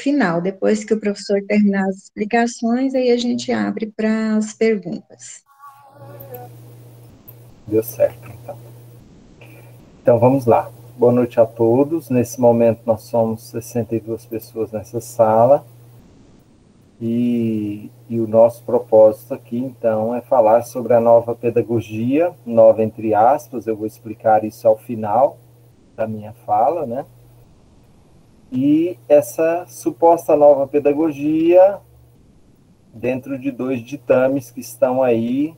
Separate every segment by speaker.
Speaker 1: final. Depois que o professor terminar as explicações, aí a gente abre para as perguntas.
Speaker 2: Deu certo, então. Então, vamos lá. Boa noite a todos. Nesse momento, nós somos 62 pessoas nessa sala. E o nosso propósito aqui, então, é falar sobre a nova pedagogia, nova entre aspas, eu vou explicar isso ao final da minha fala, né? E essa suposta nova pedagogia, dentro de 2 ditames que estão aí,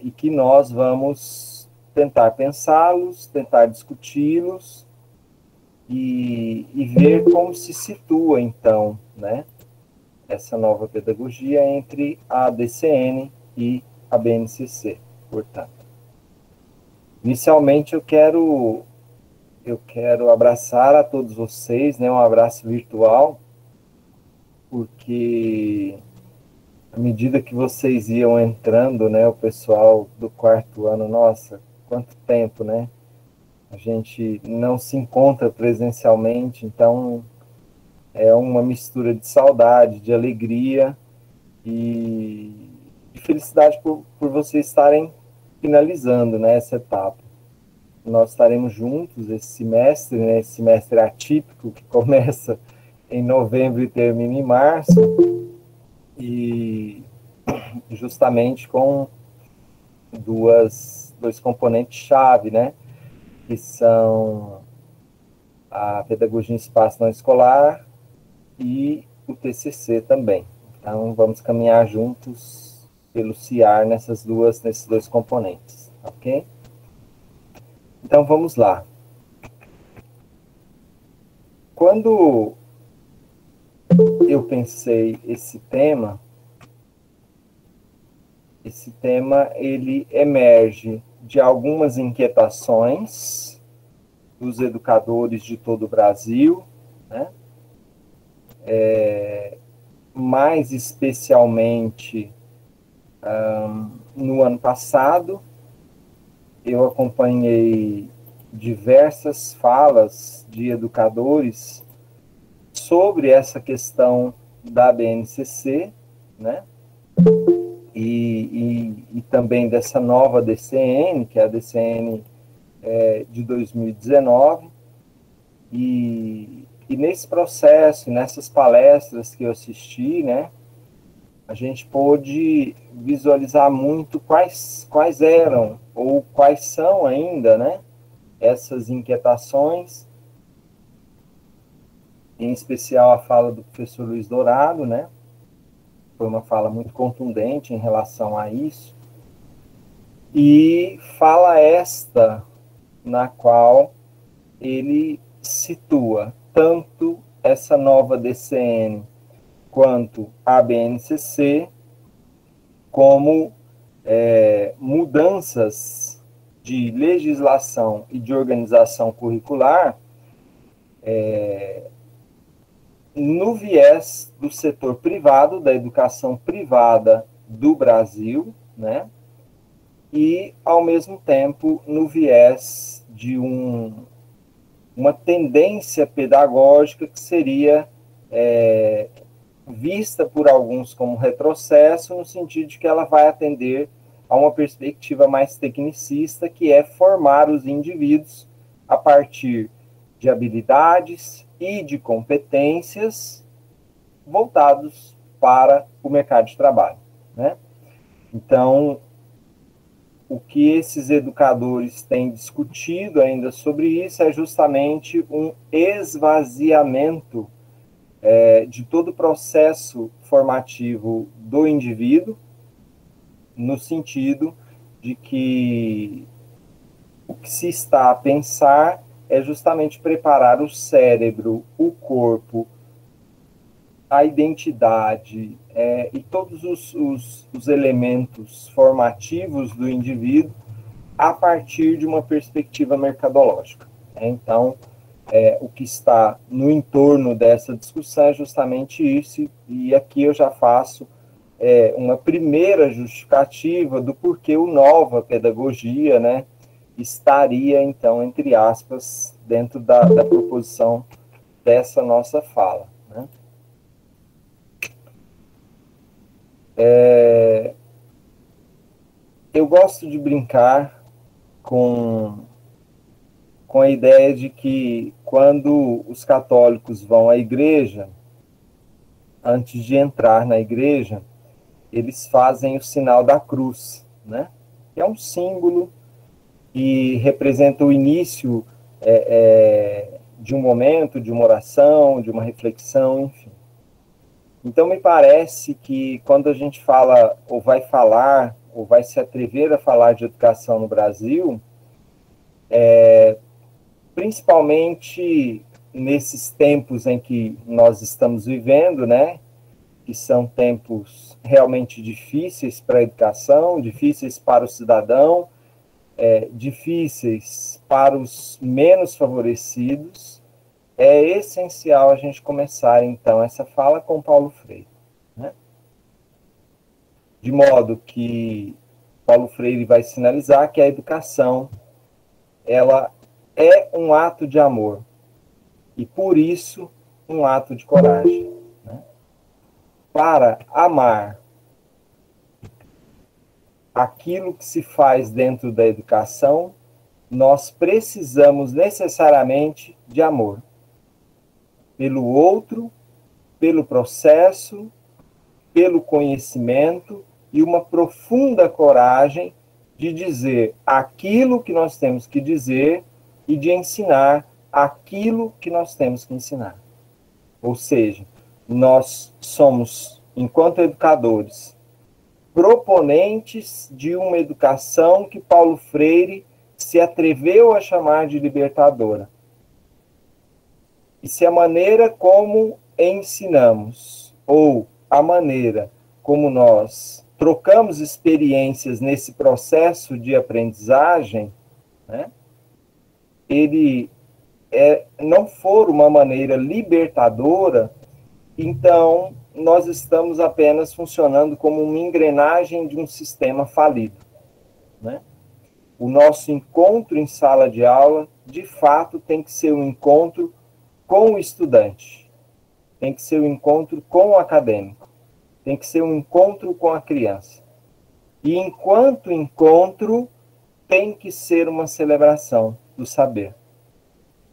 Speaker 2: e que nós vamos tentar pensá-los, tentar discuti-los e ver como se situa, então, né, essa nova pedagogia entre a ADCN e a BNCC, portanto. Inicialmente, eu quero abraçar a todos vocês, né, um abraço virtual, porque à medida que vocês iam entrando, né, o pessoal do 4º ano, nossa, quanto tempo, né? A gente não se encontra presencialmente, então é uma mistura de saudade, de alegria e de felicidade por vocês estarem finalizando, né, essa etapa. Nós estaremos juntos esse semestre, né, esse semestre atípico que começa em novembro e termina em março, e justamente com dois componentes-chave, né, que são a pedagogia em espaço não escolar e o TCC também. Então, vamos caminhar juntos pelo CIAR nesses 2 componentes, ok? Então, vamos lá. Quando eu pensei esse tema, ele emerge de algumas inquietações dos educadores de todo o Brasil, né? Mais especialmente no ano passado, eu acompanhei diversas falas de educadores sobre essa questão da BNCC, né? E também dessa nova DCN, que é a DCN de 2019, e nesse processo, nessas palestras que eu assisti, né, a gente pôde visualizar muito quais eram, ou quais são ainda, né, essas inquietações, em especial a fala do professor Luiz Dourado, né, foi uma fala muito contundente em relação a isso, e fala esta na qual ele situa tanto essa nova DCN quanto a BNCC como mudanças de legislação e de organização curricular no viés do setor privado, da educação privada do Brasil, né? E, ao mesmo tempo, no viés de uma tendência pedagógica que seria vista por alguns como retrocesso, no sentido de que ela vai atender a uma perspectiva mais tecnicista, que é formar os indivíduos a partir de habilidades e de competências voltados para o mercado de trabalho, né? Então, o que esses educadores têm discutido ainda sobre isso é justamente um esvaziamento de todo o processo formativo do indivíduo, no sentido de que o que se está a pensar é justamente preparar o cérebro, o corpo, a identidade e todos os elementos formativos do indivíduo a partir de uma perspectiva mercadológica. Então, o que está no entorno dessa discussão é justamente isso, e aqui eu já faço uma primeira justificativa do porquê o nova pedagogia, né, estaria, então, entre aspas, dentro da proposição dessa nossa fala, né? Eu gosto de brincar com a ideia de que quando os católicos vão à igreja, antes de entrar na igreja, eles fazem o sinal da cruz, né? Que é um símbolo que representa o início de um momento, de uma oração, de uma reflexão, enfim. Então, me parece que quando a gente fala, ou vai falar, ou vai se atrever a falar de educação no Brasil, principalmente nesses tempos em que nós estamos vivendo, né, que são tempos realmente difíceis para a educação, difíceis para o cidadão, difíceis para os menos favorecidos, é essencial a gente começar, então, essa fala com Paulo Freire, né? De modo que Paulo Freire vai sinalizar que a educação, ela é um ato de amor, e por isso um ato de coragem, né? Para amar aquilo que se faz dentro da educação, nós precisamos necessariamente de amor. Pelo outro, pelo processo, pelo conhecimento e uma profunda coragem de dizer aquilo que nós temos que dizer e de ensinar aquilo que nós temos que ensinar. Ou seja, nós somos, enquanto educadores, proponentes de uma educação que Paulo Freire se atreveu a chamar de libertadora. E se a maneira como ensinamos, ou a maneira como nós trocamos experiências nesse processo de aprendizagem, né, ele não for uma maneira libertadora, então nós estamos apenas funcionando como uma engrenagem de um sistema falido, né? O nosso encontro em sala de aula, de fato, tem que ser um encontro com o estudante, tem que ser um encontro com o acadêmico, tem que ser um encontro com a criança. E enquanto encontro, tem que ser uma celebração do saber.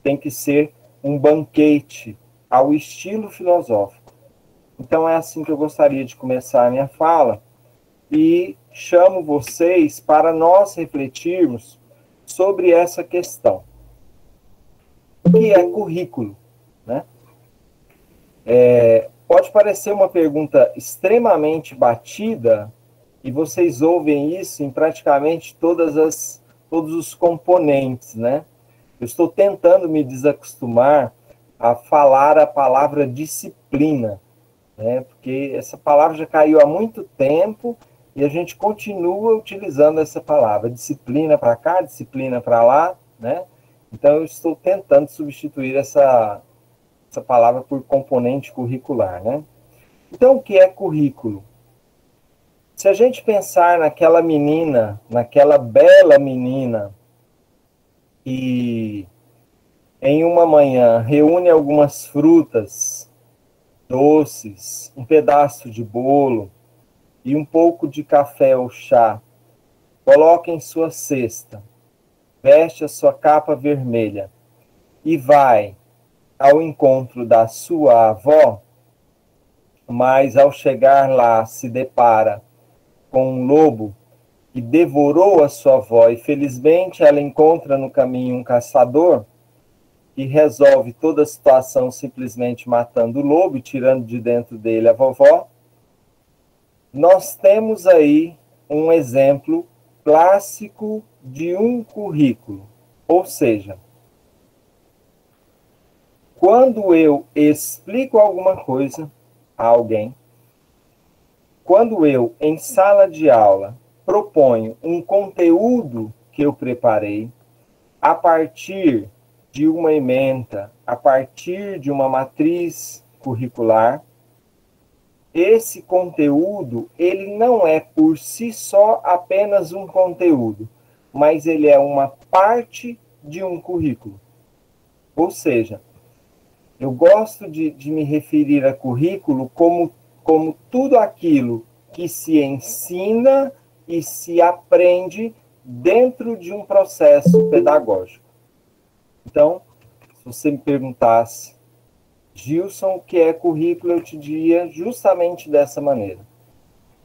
Speaker 2: Tem que ser um banquete ao estilo filosófico. Então é assim que eu gostaria de começar a minha fala e chamo vocês para nós refletirmos sobre essa questão. O que é currículo, né? Pode parecer uma pergunta extremamente batida e vocês ouvem isso em praticamente todos os componentes, né? Eu estou tentando me desacostumar a falar a palavra disciplina, né? Porque essa palavra já caiu há muito tempo e a gente continua utilizando essa palavra. Disciplina para cá, disciplina para lá, né? Então, eu estou tentando substituir essa palavra por componente curricular, né? Então, o que é currículo? Se a gente pensar naquela menina, naquela bela menina, que em uma manhã reúne algumas frutas, doces, um pedaço de bolo e um pouco de café ou chá, coloca em sua cesta, veste a sua capa vermelha e vai ao encontro da sua avó, mas ao chegar lá se depara com um lobo que devorou a sua avó e felizmente ela encontra no caminho um caçador que resolve toda a situação simplesmente matando o lobo e tirando de dentro dele a vovó. Nós temos aí um exemplo clássico de um currículo. Ou seja, quando eu explico alguma coisa a alguém, quando eu, em sala de aula, proponho um conteúdo que eu preparei a partir de uma ementa, a partir de uma matriz curricular, esse conteúdo, ele não é por si só apenas um conteúdo, mas ele é uma parte de um currículo. Ou seja, Eu gosto de me referir a currículo como tudo aquilo que se ensina e se aprende dentro de um processo pedagógico. Então, se você me perguntasse, Gilson, o que é currículo, eu te diria justamente dessa maneira.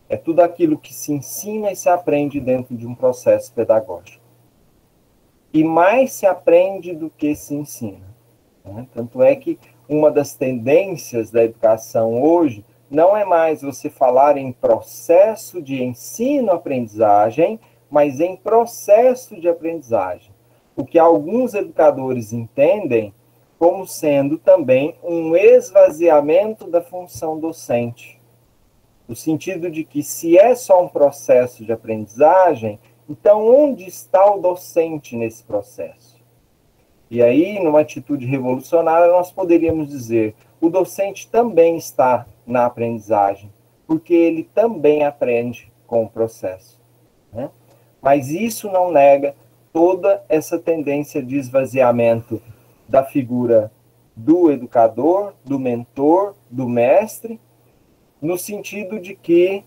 Speaker 2: É tudo aquilo que se ensina e se aprende dentro de um processo pedagógico. E mais se aprende do que se ensina, né? Tanto é que uma das tendências da educação hoje não é mais você falar em processo de ensino-aprendizagem, mas em processo de aprendizagem. O que alguns educadores entendem como sendo também um esvaziamento da função docente. No sentido de que, se é só um processo de aprendizagem, então onde está o docente nesse processo? E aí, numa atitude revolucionária, nós poderíamos dizer, o docente também está na aprendizagem, porque ele também aprende com o processo, né? Mas isso não nega toda essa tendência de esvaziamento da figura do educador, do mentor, do mestre, no sentido de que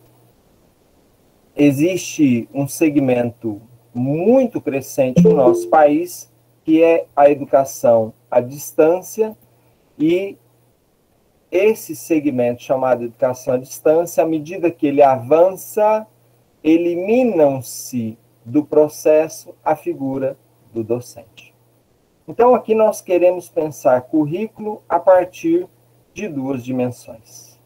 Speaker 2: existe um segmento muito crescente no nosso país, que é a educação à distância, e esse segmento chamado educação à distância, à medida que ele avança, eliminam-se do processo a figura do docente. Então, aqui nós queremos pensar currículo a partir de duas dimensões.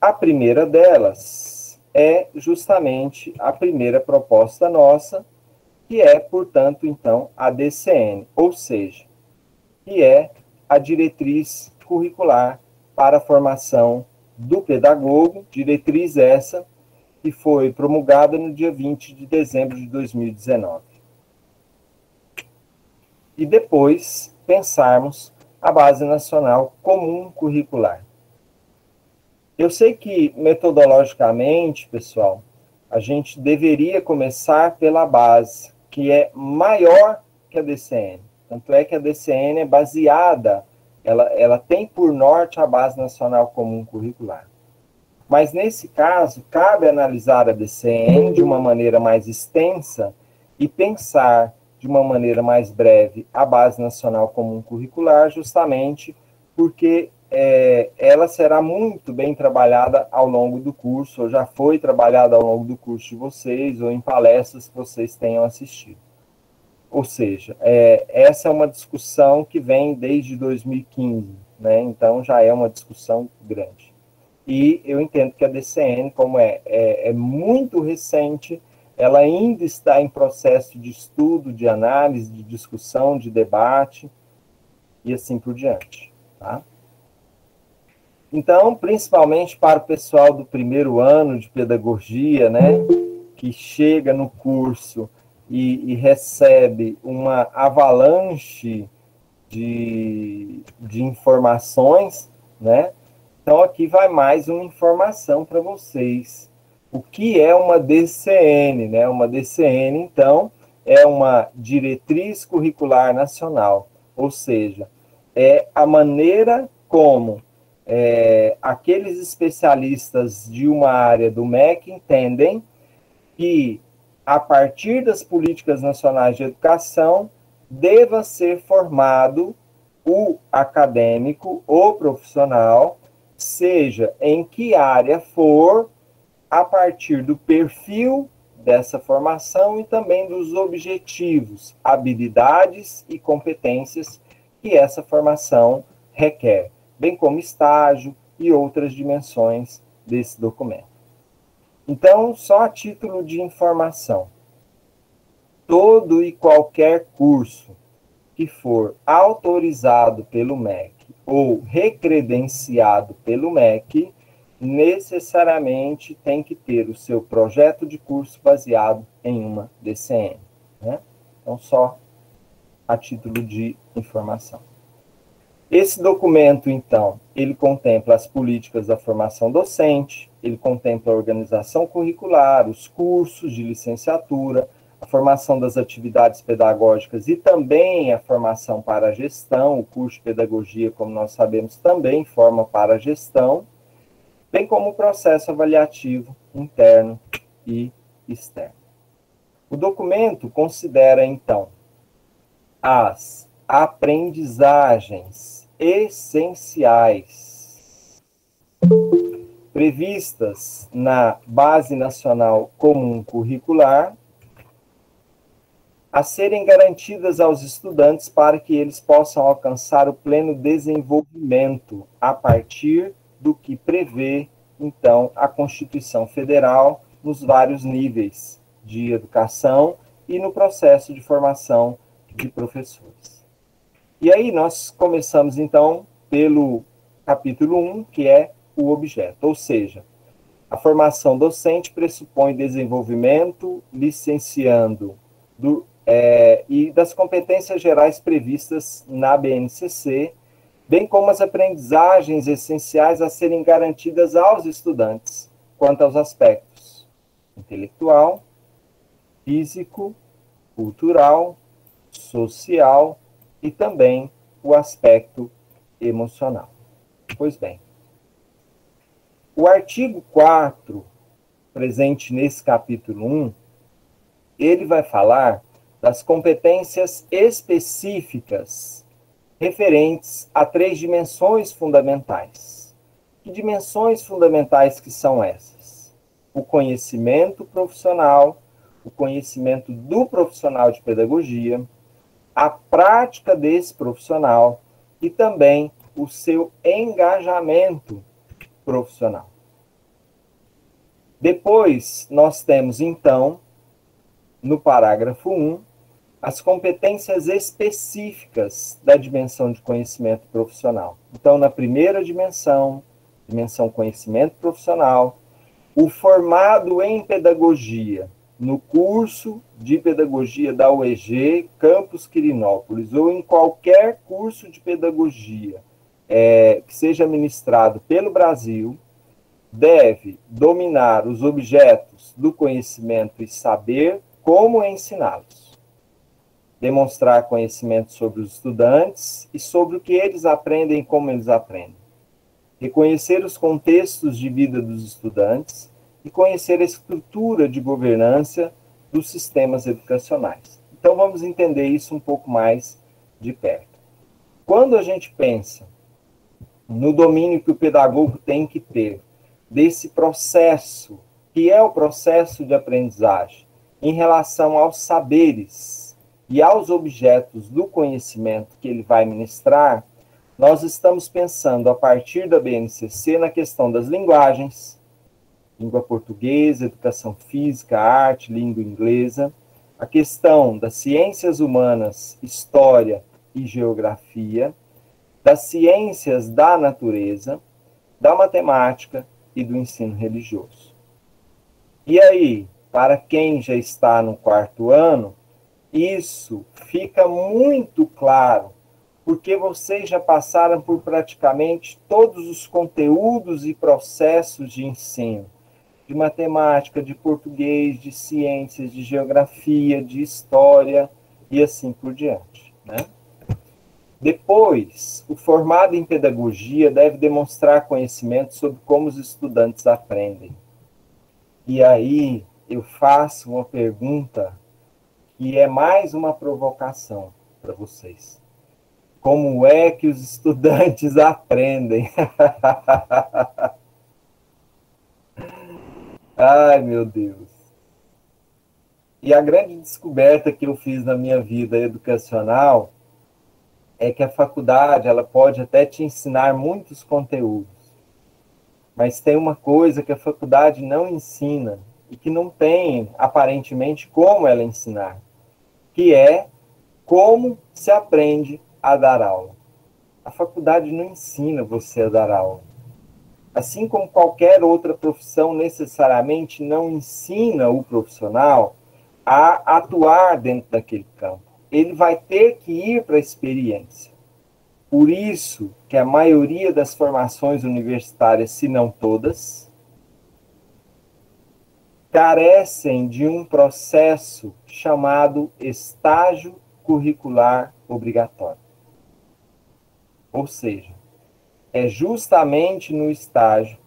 Speaker 2: A primeira delas é justamente a primeira proposta nossa, que é, portanto, então, a DCN, ou seja, que é a diretriz curricular para a formação do pedagogo, diretriz essa que foi promulgada no dia 20 de dezembro de 2019. E depois pensarmos a Base Nacional Comum Curricular. Eu sei que, metodologicamente, pessoal, a gente deveria começar pela base, que é maior que a DCN. Tanto é que a DCN é baseada, ela tem por norte a Base Nacional Comum Curricular. Mas, nesse caso, cabe analisar a DCN de uma maneira mais extensa e pensar de uma maneira mais breve a Base Nacional Comum Curricular, justamente porque ela será muito bem trabalhada ao longo do curso, ou já foi trabalhada ao longo do curso de vocês, ou em palestras que vocês tenham assistido. Ou seja, essa é uma discussão que vem desde 2015, né? Então já é uma discussão grande. E eu entendo que a DCN, como é muito recente, ela ainda está em processo de estudo, de análise, de discussão, de debate, e assim por diante, tá? Então, principalmente para o pessoal do primeiro ano de pedagogia, né, que chega no curso e recebe uma avalanche de informações, né? Então, aqui vai mais uma informação para vocês. O que é uma DCN, né? Uma DCN, então, é uma Diretriz Curricular Nacional, ou seja, é a maneira como aqueles especialistas de uma área do MEC entendem que, a partir das políticas nacionais de educação, deva ser formado o acadêmico, o profissional, seja em que área for, a partir do perfil dessa formação e também dos objetivos, habilidades e competências que essa formação requer, bem como estágio e outras dimensões desse documento. Então, só a título de informação, todo e qualquer curso que for autorizado pelo MEC ou recredenciado pelo MEC, necessariamente tem que ter o seu projeto de curso baseado em uma DCN, né? Então, só a título de informação. Esse documento, então, ele contempla as políticas da formação docente, ele contempla a organização curricular, os cursos de licenciatura, a formação das atividades pedagógicas e também a formação para a gestão. O curso de pedagogia, como nós sabemos, também forma para a gestão, bem como o processo avaliativo interno e externo. O documento considera, então, as aprendizagens essenciais previstas na Base Nacional Comum Curricular a serem garantidas aos estudantes para que eles possam alcançar o pleno desenvolvimento a partir do que prevê, então, a Constituição Federal nos vários níveis de educação e no processo de formação de professores. E aí nós começamos, então, pelo capítulo 1, que é o objeto, ou seja, a formação docente pressupõe desenvolvimento, licenciando e das competências gerais previstas na BNCC, bem como as aprendizagens essenciais a serem garantidas aos estudantes, quanto aos aspectos intelectual, físico, cultural, social e também o aspecto emocional. Pois bem, o artigo 4, presente nesse capítulo 1, ele vai falar das competências específicas referentes a 3 dimensões fundamentais. Que dimensões fundamentais que são essas? O conhecimento profissional, o conhecimento do profissional de pedagogia, a prática desse profissional e também o seu engajamento profissional. Depois, nós temos, então, no parágrafo 1, as competências específicas da dimensão de conhecimento profissional. Então, na primeira dimensão conhecimento profissional, o formado em pedagogia, no curso de pedagogia da UEG, Campus Quirinópolis, ou em qualquer curso de pedagogia que seja ministrado pelo Brasil, deve dominar os objetos do conhecimento e saber como ensiná-los. Demonstrar conhecimento sobre os estudantes e sobre o que eles aprendem e como eles aprendem. Reconhecer os contextos de vida dos estudantes e conhecer a estrutura de governança dos sistemas educacionais. Então, vamos entender isso um pouco mais de perto. Quando a gente pensa no domínio que o pedagogo tem que ter desse processo, que é o processo de aprendizagem, em relação aos saberes e aos objetos do conhecimento que ele vai ministrar, nós estamos pensando, a partir da BNCC, na questão das linguagens, língua portuguesa, educação física, arte, língua inglesa, a questão das ciências humanas, história e geografia, das ciências da natureza, da matemática e do ensino religioso. E aí, para quem já está no 4º ano, isso fica muito claro, porque vocês já passaram por praticamente todos os conteúdos e processos de ensino, de matemática, de português, de ciências, de geografia, de história e assim por diante, né? Depois, o formado em pedagogia deve demonstrar conhecimento sobre como os estudantes aprendem. E aí eu faço uma pergunta que é mais uma provocação para vocês. Como é que os estudantes aprendem? Ai, meu Deus. E a grande descoberta que eu fiz na minha vida educacional é que a faculdade, ela pode até te ensinar muitos conteúdos, mas tem uma coisa que a faculdade não ensina e que não tem, aparentemente, como ela ensinar, que é como se aprende a dar aula. A faculdade não ensina você a dar aula. Assim como qualquer outra profissão necessariamente não ensina o profissional a atuar dentro daquele campo. Ele vai ter que ir para a experiência. Por isso que a maioria das formações universitárias, se não todas, carecem de um processo chamado estágio curricular obrigatório. Ou seja, é justamente no estágio,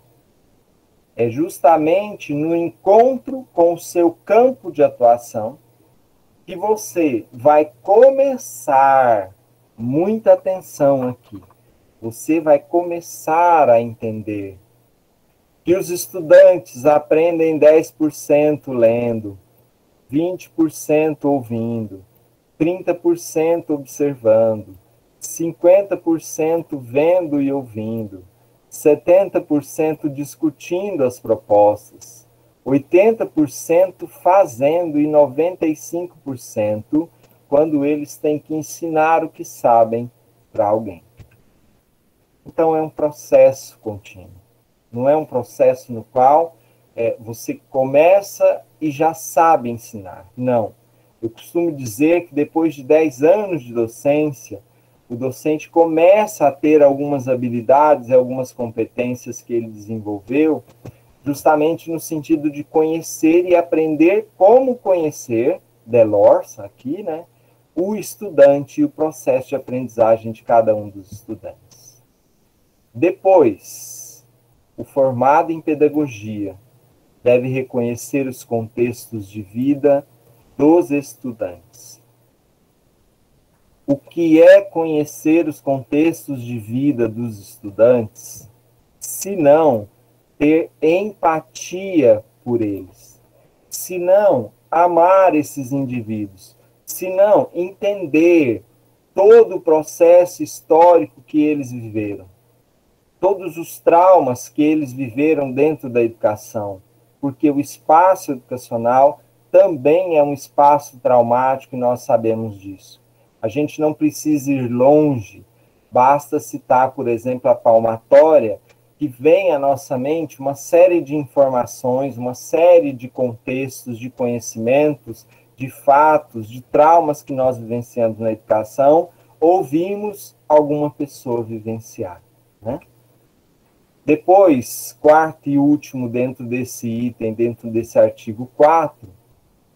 Speaker 2: é justamente no encontro com o seu campo de atuação que você vai começar, muita atenção aqui, você vai começar a entender que os estudantes aprendem 10% lendo, 20% ouvindo, 30% observando, 50% vendo e ouvindo, 70% discutindo as propostas, 80% fazendo e 95% quando eles têm que ensinar o que sabem para alguém. Então, é um processo contínuo. Não é um processo no qual você começa e já sabe ensinar. Não. Eu costumo dizer que depois de 10 anos de docência, o docente começa a ter algumas habilidades e algumas competências que ele desenvolveu, justamente no sentido de conhecer e aprender como conhecer, Delors aqui, né, o estudante e o processo de aprendizagem de cada um dos estudantes. Depois, o formado em pedagogia deve reconhecer os contextos de vida dos estudantes. O que é conhecer os contextos de vida dos estudantes, se não ter empatia por eles, se não amar esses indivíduos, se não entender todo o processo histórico que eles viveram, todos os traumas que eles viveram dentro da educação, porque o espaço educacional também é um espaço traumático e nós sabemos disso. A gente não precisa ir longe, basta citar, por exemplo, a palmatória, que vem à nossa mente uma série de informações, uma série de contextos, de conhecimentos, de fatos, de traumas que nós vivenciamos na educação, ouvimos alguma pessoa vivenciar, né? Depois, quarto e último dentro desse item, dentro desse artigo 4,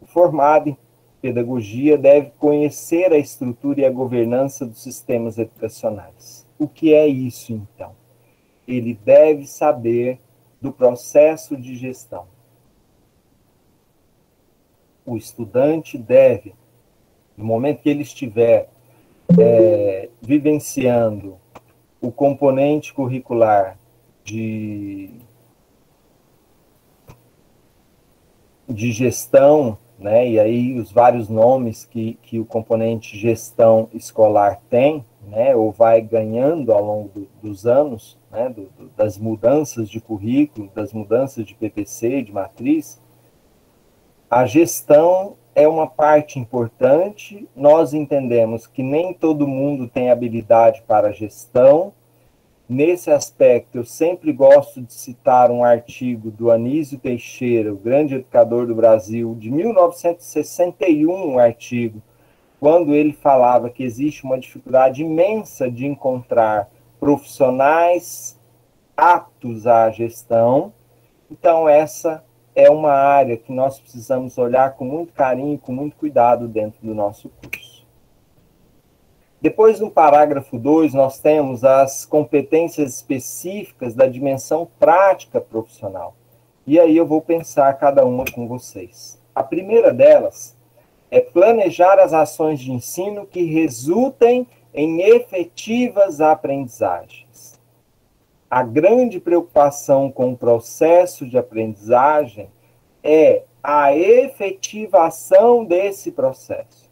Speaker 2: o formado em pedagogia deve conhecer a estrutura e a governança dos sistemas educacionais. O que é isso, então? Ele deve saber do processo de gestão. O estudante deve, no momento que ele estiver vivenciando o componente curricular de gestão, né? E aí os vários nomes que o componente gestão escolar tem, né? Ou vai ganhando ao longo dos anos, né? Das mudanças de currículo, das mudanças de PPC, de matriz. A gestão é uma parte importante. Nós entendemos que nem todo mundo tem habilidade para a gestão. Nesse aspecto, eu sempre gosto de citar um artigo do Anísio Teixeira, o grande educador do Brasil, de 1961, um artigo, quando ele falava que existe uma dificuldade imensa de encontrar profissionais aptos à gestão. Então, essa é uma área que nós precisamos olhar com muito carinho e com muito cuidado dentro do nosso curso. Depois, no parágrafo 2, nós temos as competências específicas da dimensão prática profissional. E aí eu vou pensar cada uma com vocês. A primeira delas é planejar as ações de ensino que resultem em efetivas aprendizagens. A grande preocupação com o processo de aprendizagem é a efetivação desse processo.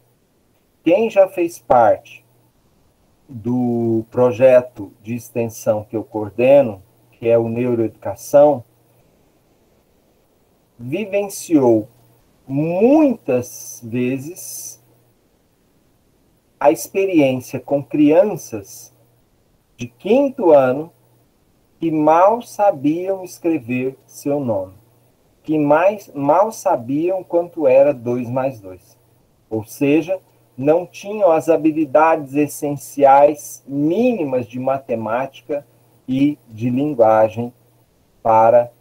Speaker 2: Quem já fez parte do projeto de extensão que eu coordeno, que é o Neuroeducação, vivenciou muitas vezes a experiência com crianças de 5º ano que mal sabiam escrever seu nome, que mal sabiam quanto era 2 mais 2. Ou seja, não tinham as habilidades essenciais mínimas de matemática e de linguagem para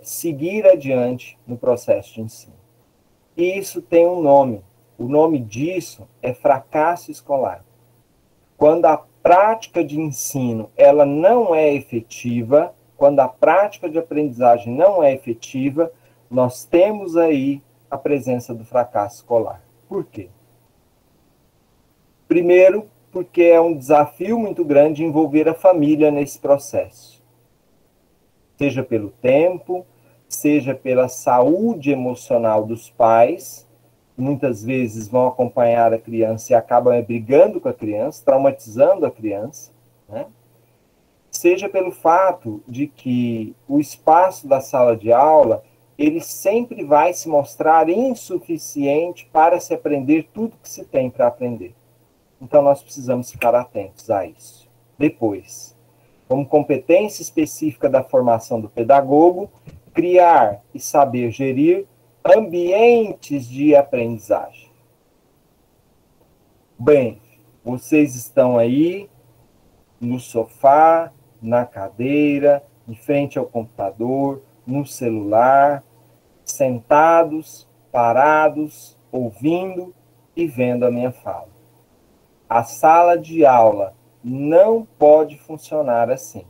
Speaker 2: seguir adiante no processo de ensino. E isso tem um nome. O nome disso é fracasso escolar. Quando a prática de ensino ela não é efetiva, quando a prática de aprendizagem não é efetiva, nós temos aí a presença do fracasso escolar. Por quê? Primeiro, porque é um desafio muito grande envolver a família nesse processo. Seja pelo tempo, seja pela saúde emocional dos pais, muitas vezes vão acompanhar a criança e acabam brigando com a criança, traumatizando a criança, né? Seja pelo fato de que o espaço da sala de aula, ele sempre vai se mostrar insuficiente para se aprender tudo que se tem para aprender. Então, nós precisamos ficar atentos a isso. Depois, como competência específica da formação do pedagogo, criar e saber gerir ambientes de aprendizagem. Bem, vocês estão aí no sofá, na cadeira, em frente ao computador, no celular, sentados, parados, ouvindo e vendo a minha fala. A sala de aula não pode funcionar assim.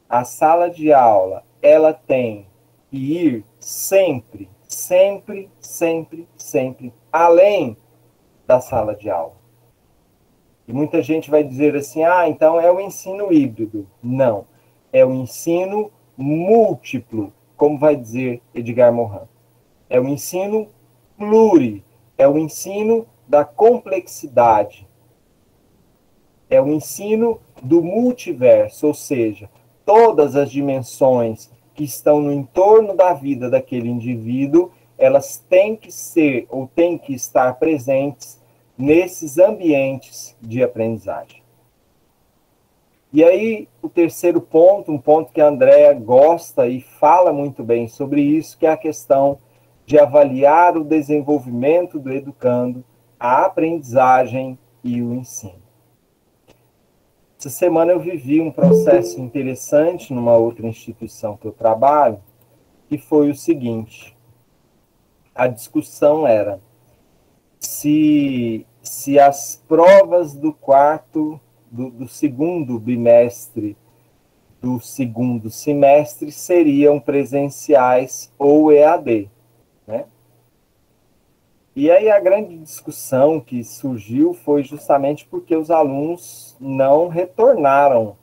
Speaker 2: A sala de aula, ela tem que ir sempre, sempre, sempre, sempre além da sala de aula. E muita gente vai dizer assim, então é o ensino híbrido. Não, é o ensino múltiplo, como vai dizer Edgar Morin. É o ensino pluri, é o ensino da complexidade. É o ensino do multiverso, ou seja, todas as dimensões que estão no entorno da vida daquele indivíduo, elas têm que ser ou têm que estar presentes nesses ambientes de aprendizagem. E aí, o terceiro ponto, um ponto que a Andréa gosta e fala muito bem sobre isso, que é a questão de avaliar o desenvolvimento do educando, a aprendizagem e o ensino. Essa semana eu vivi um processo interessante numa outra instituição que eu trabalho, que foi o seguinte: a discussão era se as provas do segundo bimestre do segundo semestre seriam presenciais ou EAD, né? E aí a grande discussão que surgiu foi justamente porque os alunos não retornaram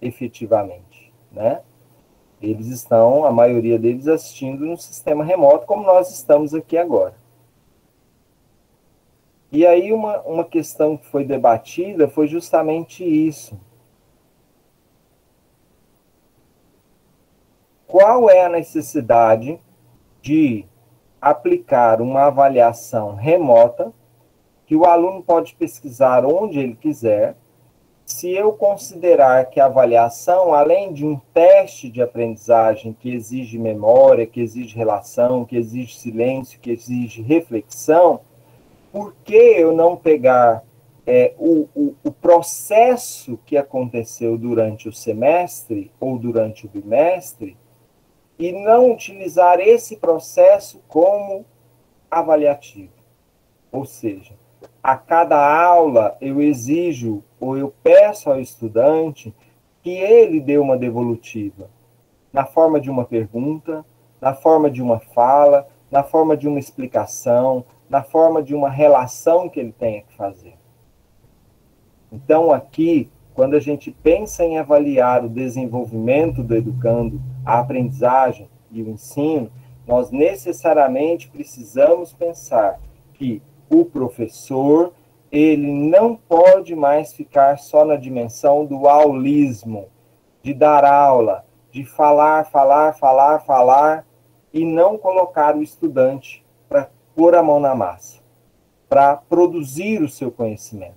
Speaker 2: efetivamente, né? Eles estão, a maioria deles, assistindo no sistema remoto, como nós estamos aqui agora. E aí uma questão que foi debatida foi justamente isso. Qual é a necessidade de aplicar uma avaliação remota, que o aluno pode pesquisar onde ele quiser, se eu considerar que a avaliação, além de um teste de aprendizagem que exige memória, que exige relação, que exige silêncio, que exige reflexão, por que eu não pegar o processo que aconteceu durante o semestre ou durante o bimestre e não utilizar esse processo como avaliativo? Ou seja, a cada aula eu exijo ou eu peço ao estudante que ele dê uma devolutiva, na forma de uma pergunta, na forma de uma fala, na forma de uma explicação, na forma de uma relação que ele tenha que fazer. Então, aqui, quando a gente pensa em avaliar o desenvolvimento do educando, a aprendizagem e o ensino, nós necessariamente precisamos pensar que o professor, ele não pode mais ficar só na dimensão do aulismo, de dar aula, de falar e não colocar o estudante para pôr a mão na massa, para produzir o seu conhecimento.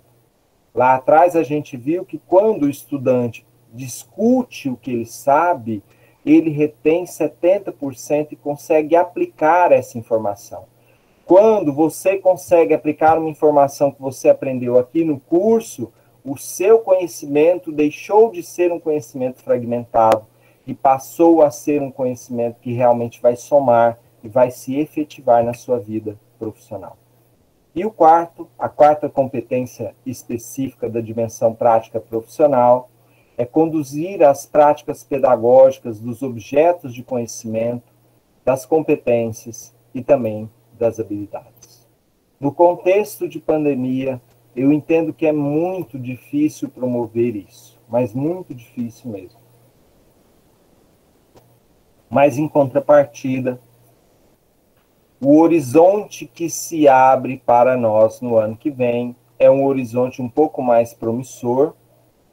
Speaker 2: Lá atrás a gente viu que quando o estudante discute o que ele sabe, ele retém 70% e consegue aplicar essa informação. Quando você consegue aplicar uma informação que você aprendeu aqui no curso, o seu conhecimento deixou de ser um conhecimento fragmentado que passou a ser um conhecimento que realmente vai somar e vai se efetivar na sua vida profissional. E a quarta competência específica da dimensão prática profissional é conduzir as práticas pedagógicas dos objetos de conhecimento, das competências e também das habilidades. No contexto de pandemia, eu entendo que é muito difícil promover isso, mas muito difícil mesmo. Mas, em contrapartida, o horizonte que se abre para nós no ano que vem é um horizonte um pouco mais promissor,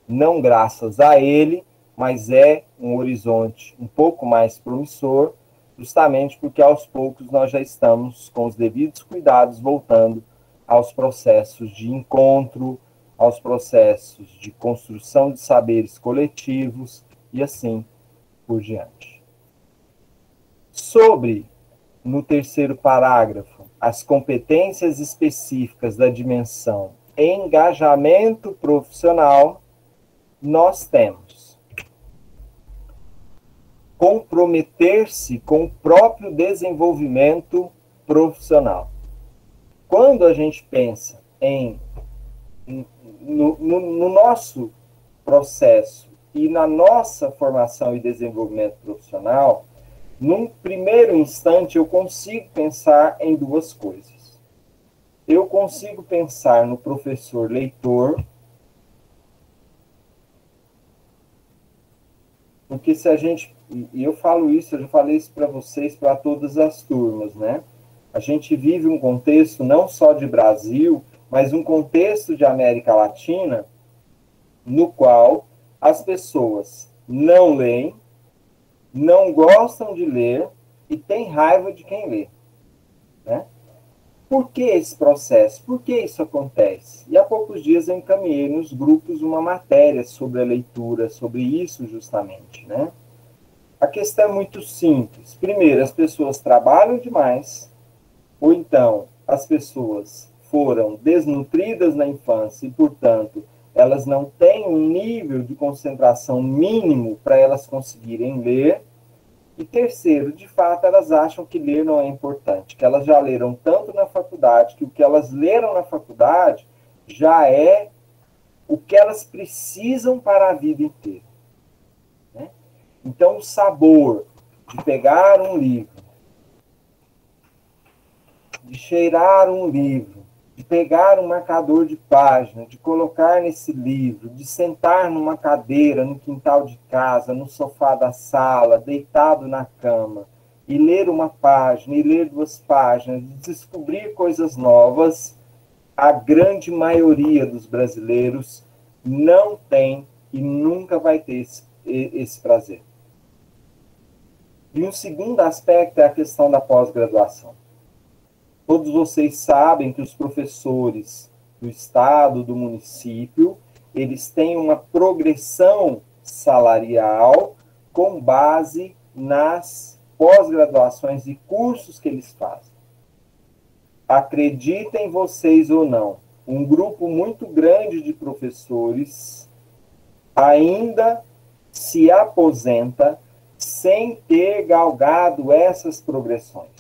Speaker 2: não graças a ele, mas é um horizonte um pouco mais promissor, justamente porque aos poucos nós já estamos com os devidos cuidados voltando aos processos de encontro, aos processos de construção de saberes coletivos e assim por diante. Sobre, no terceiro parágrafo, as competências específicas da dimensão engajamento profissional, nós temos comprometer-se com o próprio desenvolvimento profissional. Quando a gente pensa no nosso processo e na nossa formação e desenvolvimento profissional, num primeiro instante eu consigo pensar em duas coisas. Eu consigo pensar no professor leitor, porque se a gente, e eu falo isso, eu já falei isso para vocês, para todas as turmas, né? A gente vive um contexto não só de Brasil, mas um contexto de América Latina, no qual as pessoas não leem, não gostam de ler e têm raiva de quem lê, né? Por que esse processo? Por que isso acontece? E há poucos dias eu encaminhei nos grupos uma matéria sobre a leitura, sobre isso justamente, né? A questão é muito simples. Primeiro, as pessoas trabalham demais, ou então as pessoas foram desnutridas na infância e, portanto, elas não têm um nível de concentração mínimo para elas conseguirem ler. E terceiro, de fato, elas acham que ler não é importante, que elas já leram tanto na faculdade, que o que elas leram na faculdade já é o que elas precisam para a vida inteira, né? Então, o sabor de pegar um livro, de cheirar um livro, de pegar um marcador de página, de colocar nesse livro, de sentar numa cadeira no quintal de casa, no sofá da sala, deitado na cama, e ler uma página, e ler duas páginas, de descobrir coisas novas, a grande maioria dos brasileiros não tem e nunca vai ter esse prazer. E um segundo aspecto é a questão da pós-graduação. Todos vocês sabem que os professores do estado, do município, eles têm uma progressão salarial com base nas pós-graduações e cursos que eles fazem. Acreditem vocês ou não, um grupo muito grande de professores ainda se aposenta sem ter galgado essas progressões.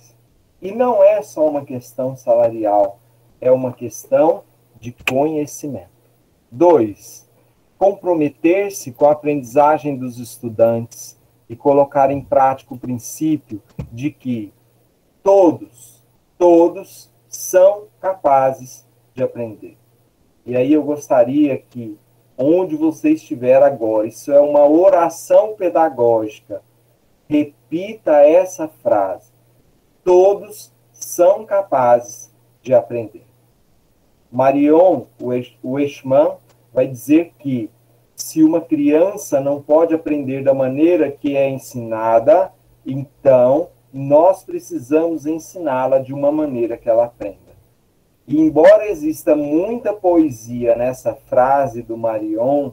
Speaker 2: E não é só uma questão salarial, é uma questão de conhecimento. 2, comprometer-se com a aprendizagem dos estudantes e colocar em prática o princípio de que todos são capazes de aprender. E aí eu gostaria que, onde você estiver agora, isso é uma oração pedagógica, repita essa frase. Todos são capazes de aprender. Marion Weissman vai dizer que se uma criança não pode aprender da maneira que é ensinada, então nós precisamos ensiná-la de uma maneira que ela aprenda. E embora exista muita poesia nessa frase do Marion,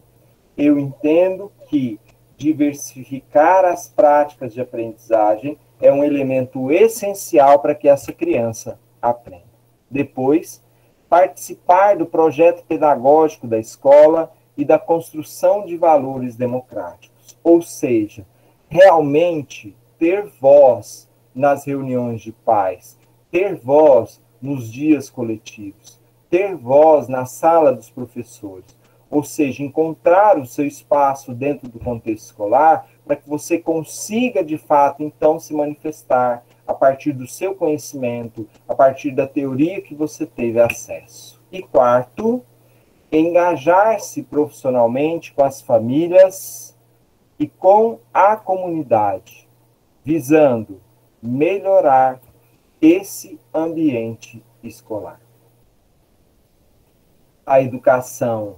Speaker 2: eu entendo que diversificar as práticas de aprendizagem é um elemento essencial para que essa criança aprenda. Depois, participar do projeto pedagógico da escola e da construção de valores democráticos. Ou seja, realmente ter voz nas reuniões de pais, ter voz nos dias coletivos, ter voz na sala dos professores, ou seja, encontrar o seu espaço dentro do contexto escolar para que você consiga, de fato, então, se manifestar a partir do seu conhecimento, a partir da teoria que você teve acesso. E quarto, engajar-se profissionalmente com as famílias e com a comunidade, visando melhorar esse ambiente escolar. A educação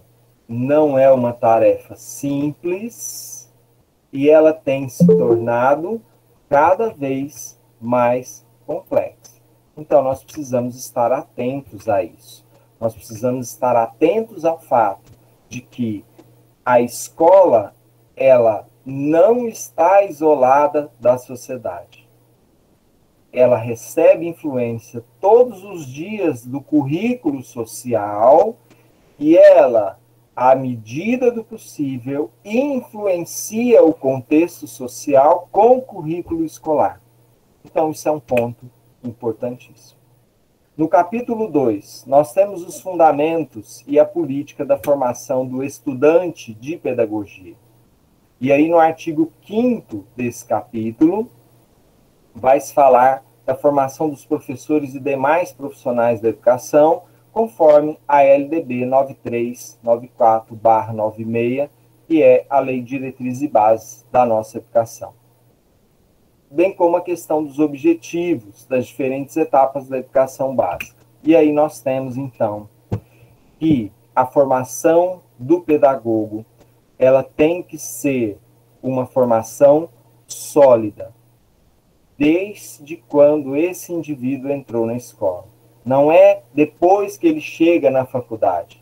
Speaker 2: não é uma tarefa simples e ela tem se tornado cada vez mais complexa. Então, nós precisamos estar atentos a isso. Nós precisamos estar atentos ao fato de que a escola, ela não está isolada da sociedade. Ela recebe influência todos os dias do currículo social e ela, à medida do possível, influencia o contexto social com o currículo escolar. Então, isso é um ponto importantíssimo. No capítulo 2, nós temos os fundamentos e a política da formação do estudante de pedagogia. E aí, no artigo 5º desse capítulo, vai se falar da formação dos professores e demais profissionais da educação, conforme a LDB 9394/96, que é a Lei de Diretrizes e Bases da nossa educação. Bem como a questão dos objetivos das diferentes etapas da educação básica. E aí nós temos, então, que a formação do pedagogo, ela tem que ser uma formação sólida, desde quando esse indivíduo entrou na escola. Não é depois que ele chega na faculdade,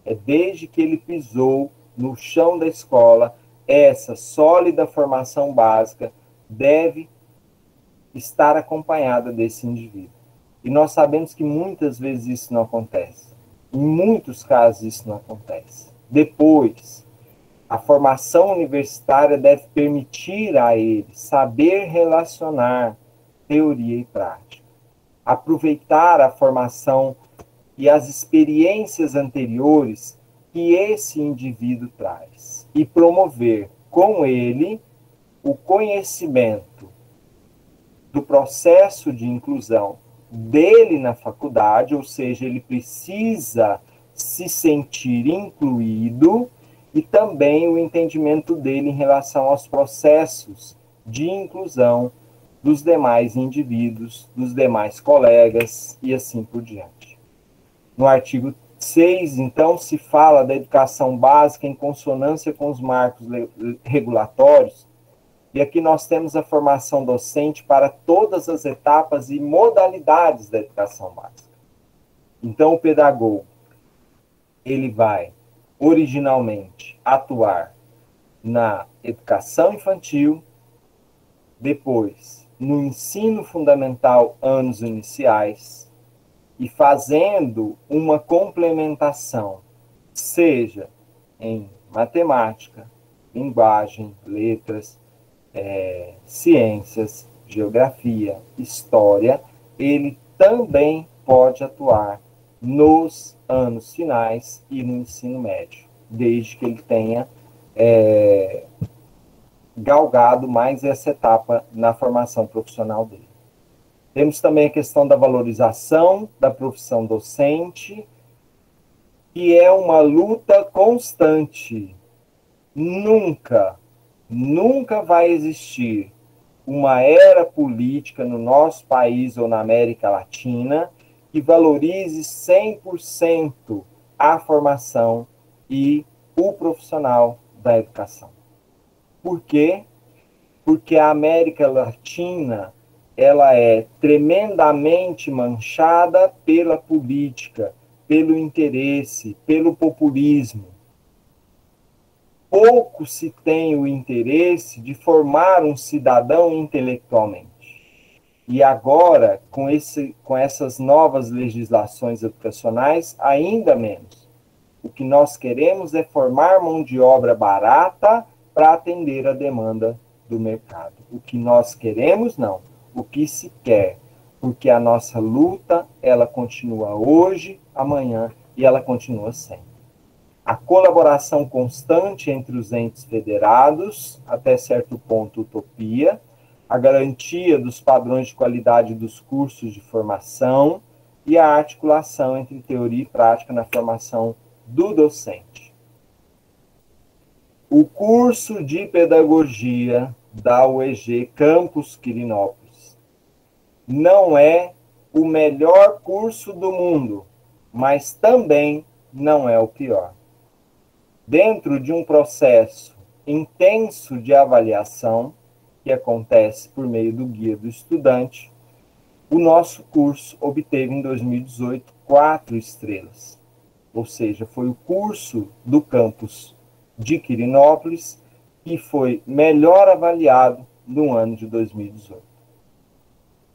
Speaker 2: é desde que ele pisou no chão da escola. Essa sólida formação básica deve estar acompanhada desse indivíduo. E nós sabemos que muitas vezes isso não acontece. Em muitos casos isso não acontece. Depois, a formação universitária deve permitir a ele saber relacionar teoria e prática, aproveitar a formação e as experiências anteriores que esse indivíduo traz e promover com ele o conhecimento do processo de inclusão dele na faculdade, ou seja, ele precisa se sentir incluído, e também o entendimento dele em relação aos processos de inclusão dos demais indivíduos, dos demais colegas e assim por diante. No artigo 6, então, se fala da educação básica em consonância com os marcos regulatórios, e aqui nós temos a formação docente para todas as etapas e modalidades da educação básica. Então, o pedagogo, ele vai originalmente atuar na educação infantil, depois no ensino fundamental, anos iniciais, e fazendo uma complementação, seja em matemática, linguagem, letras, ciências, geografia, história, ele também pode atuar nos anos finais e no ensino médio, desde que ele tenha galgado mais essa etapa na formação profissional dele. Temos também a questão da valorização da profissão docente, que é uma luta constante. Nunca vai existir uma era política no nosso país ou na América Latina que valorize 100% a formação e o profissional da educação. Por quê? Porque a América Latina, ela é tremendamente manchada pela política, pelo interesse, pelo populismo. Pouco se tem o interesse de formar um cidadão intelectualmente. E agora, com essas novas legislações educacionais, ainda menos. O que nós queremos é formar mão de obra barata para atender a demanda do mercado. O que nós queremos, não. O que se quer. Porque a nossa luta, ela continua hoje, amanhã, e ela continua sempre. A colaboração constante entre os entes federados, até certo ponto utopia, a garantia dos padrões de qualidade dos cursos de formação e a articulação entre teoria e prática na formação do docente. O curso de pedagogia da UEG Campus Quirinópolis não é o melhor curso do mundo, mas também não é o pior. Dentro de um processo intenso de avaliação, que acontece por meio do Guia do Estudante, o nosso curso obteve em 2018 4 estrelas. Ou seja, foi o curso do campus de Quirinópolis que foi melhor avaliado no ano de 2018.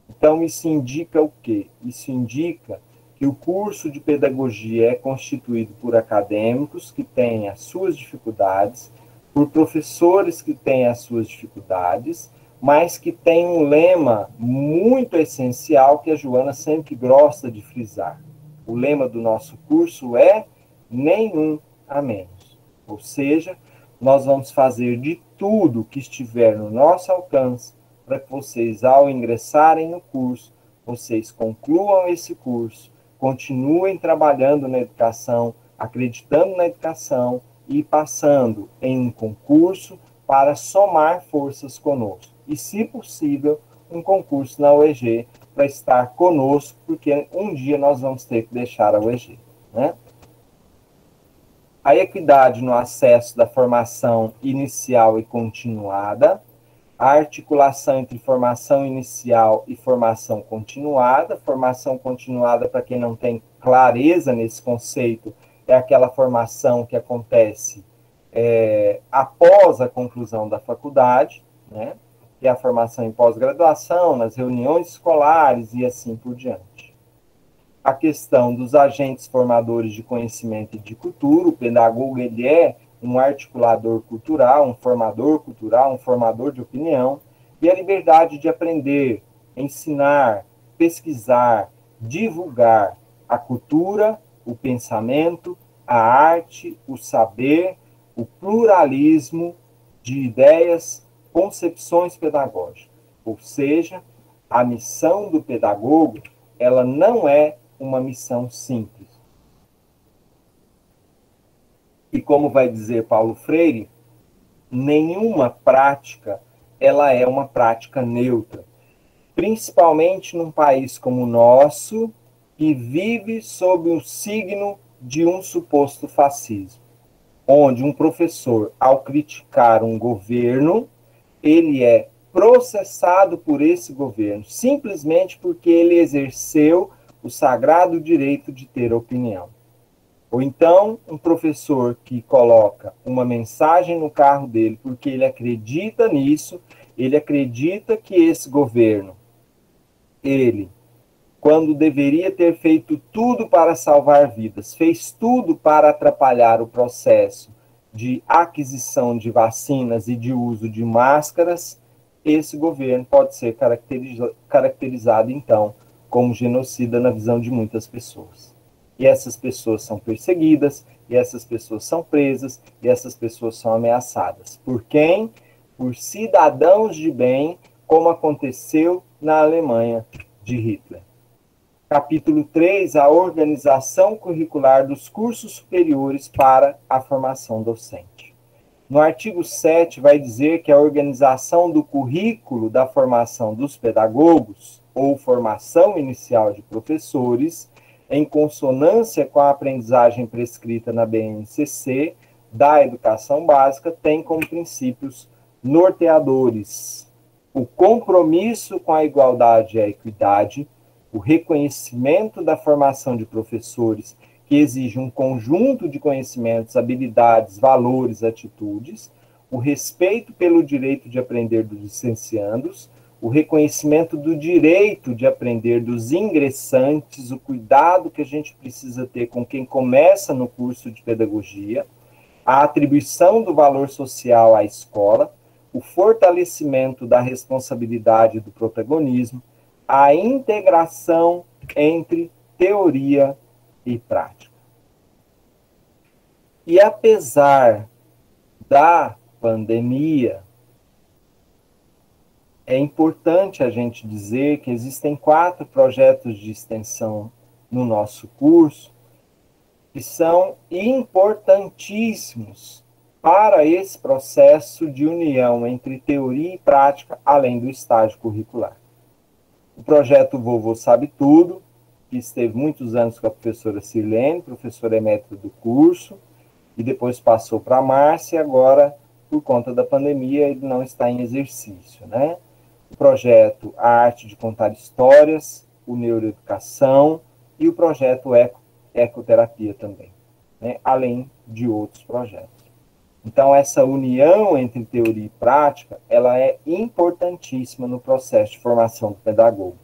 Speaker 2: Então, isso indica o quê? Isso indica que o curso de pedagogia é constituído por acadêmicos que têm as suas dificuldades, por professores que têm as suas dificuldades, mas que tem um lema muito essencial que a Joana sempre gosta de frisar. O lema do nosso curso é nenhum a menos. Ou seja, nós vamos fazer de tudo que estiver no nosso alcance para que vocês, ao ingressarem no curso, vocês concluam esse curso, continuem trabalhando na educação, acreditando na educação e passando em um concurso para somar forças conosco. E, se possível, um concurso na UEG para estar conosco, porque um dia nós vamos ter que deixar a UEG, né? A equidade no acesso da formação inicial e continuada, a articulação entre formação inicial e formação continuada. Formação continuada, para quem não tem clareza nesse conceito, é aquela formação que acontece após a conclusão da faculdade, né? Que é a formação em pós-graduação, nas reuniões escolares e assim por diante. A questão dos agentes formadores de conhecimento e de cultura. O pedagogo, ele é um articulador cultural, um formador de opinião, e a liberdade de aprender, ensinar, pesquisar, divulgar a cultura, o pensamento, a arte, o saber, o pluralismo de ideias, concepções pedagógicas. Ou seja, a missão do pedagogo, ela não é uma missão simples. E como vai dizer Paulo Freire, nenhuma prática, ela é uma prática neutra. Principalmente num país como o nosso, que vive sob o signo de um suposto fascismo, onde um professor, ao criticar um governo, ele é processado por esse governo, simplesmente porque ele exerceu o sagrado direito de ter opinião. Ou então, um professor que coloca uma mensagem no carro dele porque ele acredita nisso, ele acredita que esse governo, ele, quando deveria ter feito tudo para salvar vidas, fez tudo para atrapalhar o processo de aquisição de vacinas e de uso de máscaras, esse governo pode ser caracterizado, então, como genocida na visão de muitas pessoas. E essas pessoas são perseguidas, e essas pessoas são presas, e essas pessoas são ameaçadas. Por quem? Por cidadãos de bem, como aconteceu na Alemanha de Hitler. Capítulo 3, a organização curricular dos cursos superiores para a formação docente. No artigo 7, vai dizer que a organização do currículo da formação dos pedagogos, ou formação inicial de professores, em consonância com a aprendizagem prescrita na BNCC da educação básica, tem como princípios norteadores o compromisso com a igualdade e a equidade, o reconhecimento da formação de professores, que exige um conjunto de conhecimentos, habilidades, valores, atitudes, o respeito pelo direito de aprender dos licenciandos, o reconhecimento do direito de aprender dos ingressantes, o cuidado que a gente precisa ter com quem começa no curso de pedagogia, a atribuição do valor social à escola, o fortalecimento da responsabilidade do protagonismo, a integração entre teoria e prática. E apesar da pandemia, é importante a gente dizer que existem 4 projetos de extensão no nosso curso que são importantíssimos para esse processo de união entre teoria e prática, além do estágio curricular. O projeto Vovô Sabe Tudo, que esteve muitos anos com a professora Sirlene, professora emérita do curso, e depois passou para a Márcia, e agora, por conta da pandemia, ele não está em exercício, né? O projeto A Arte de Contar Histórias, o Neuroeducação e o projeto Ecoterapia também, né? Além de outros projetos. Então, essa união entre teoria e prática, ela é importantíssima no processo de formação do pedagogo.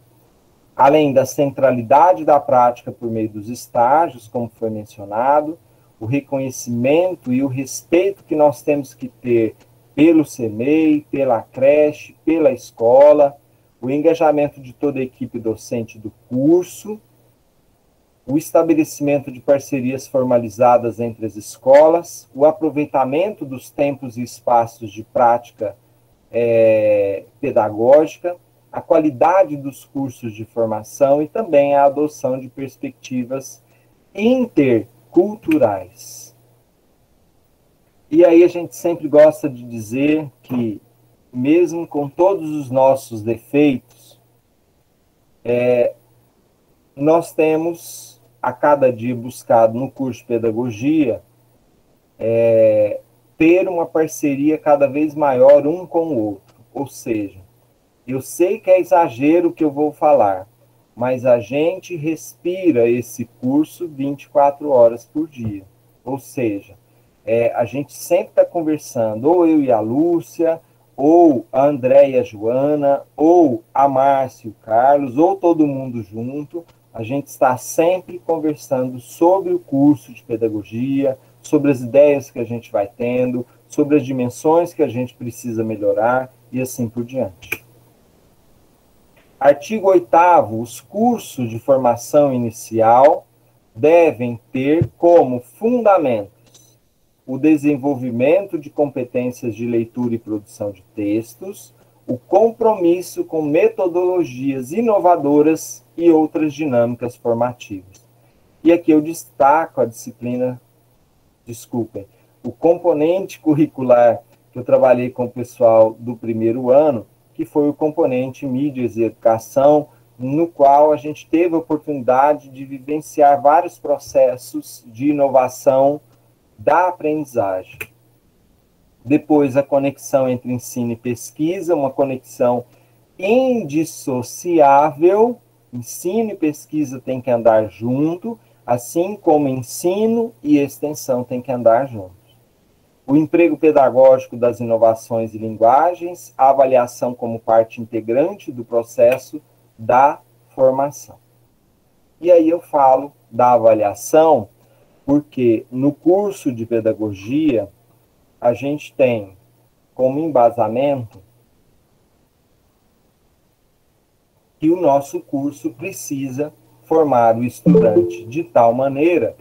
Speaker 2: Além da centralidade da prática por meio dos estágios, como foi mencionado, o reconhecimento e o respeito que nós temos que ter pelo CMEI, pela creche, pela escola, o engajamento de toda a equipe docente do curso, o estabelecimento de parcerias formalizadas entre as escolas, o aproveitamento dos tempos e espaços de prática pedagógica, a qualidade dos cursos de formação e também a adoção de perspectivas interculturais. E aí a gente sempre gosta de dizer que, mesmo com todos os nossos defeitos, nós temos a cada dia buscado no curso de pedagogia ter uma parceria cada vez maior um com o outro. Ou seja, eu sei que é exagero o que eu vou falar, mas a gente respira esse curso 24 horas por dia. Ou seja, a gente sempre está conversando, ou eu e a Lúcia, ou a André e a Joana, ou a Márcia e o Carlos, ou todo mundo junto. A gente está sempre conversando sobre o curso de pedagogia, sobre as ideias que a gente vai tendo, sobre as dimensões que a gente precisa melhorar e assim por diante. Artigo 8º, os cursos de formação inicial devem ter como fundamentos o desenvolvimento de competências de leitura e produção de textos, o compromisso com metodologias inovadoras e outras dinâmicas formativas. E aqui eu destaco a disciplina, o componente curricular que eu trabalhei com o pessoal do primeiro ano, que foi o componente Mídias e Educação, no qual a gente teve a oportunidade de vivenciar vários processos de inovação da aprendizagem. Depois, a conexão entre ensino e pesquisa, uma conexão indissociável. Ensino e pesquisa têm que andar junto, assim como ensino e extensão têm que andar juntos. O emprego pedagógico das inovações e linguagens, a avaliação como parte integrante do processo da formação. E aí eu falo da avaliação porque no curso de pedagogia a gente tem como embasamento que o nosso curso precisa formar o estudante de tal maneira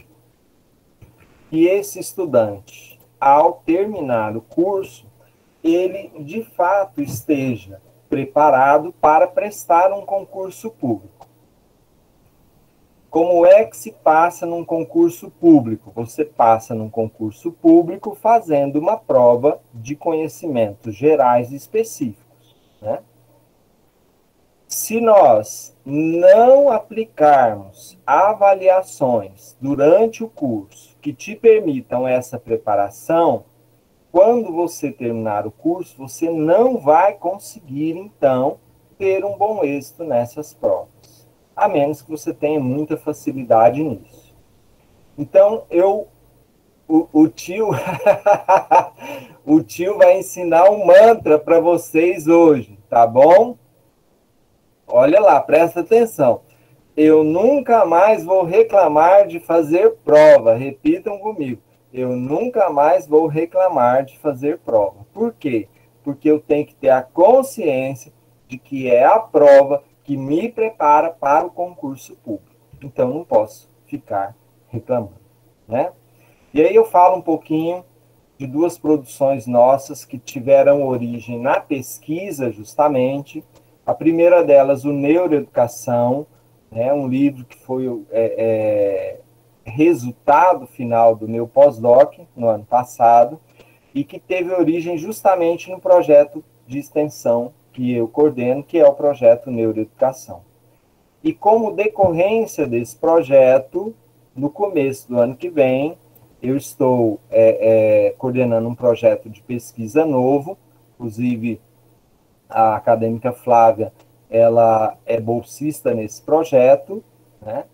Speaker 2: que esse estudante, ao terminar o curso, ele de fato esteja preparado para prestar um concurso público. Como é que se passa num concurso público? Você passa num concurso público fazendo uma prova de conhecimentos gerais e específicos, né? Se nós não aplicarmos avaliações durante o curso que te permitam essa preparação, quando você terminar o curso, você não vai conseguir, então, ter um bom êxito nessas provas, a menos que você tenha muita facilidade nisso. Então, o tio o tio vai ensinar um mantra para vocês hoje, tá bom? Olha lá, presta atenção. Eu nunca mais vou reclamar de fazer prova. Repitam comigo. Eu nunca mais vou reclamar de fazer prova. Por quê? porque eu tenho que ter a consciência de que é a prova que me prepara para o concurso público. Então, não posso ficar reclamando, né? E aí eu falo um pouquinho de duas produções nossas que tiveram origem na pesquisa, justamente. A primeira delas, o Neuroeducação, né, um livro que foi resultado final do meu pós-doc no ano passado, e que teve origem justamente no projeto de extensão que eu coordeno, que é o projeto Neuroeducação. E como decorrência desse projeto, no começo do ano que vem, eu estou coordenando um projeto de pesquisa novo, inclusive a acadêmica Flávia, ela é bolsista nesse projeto, né?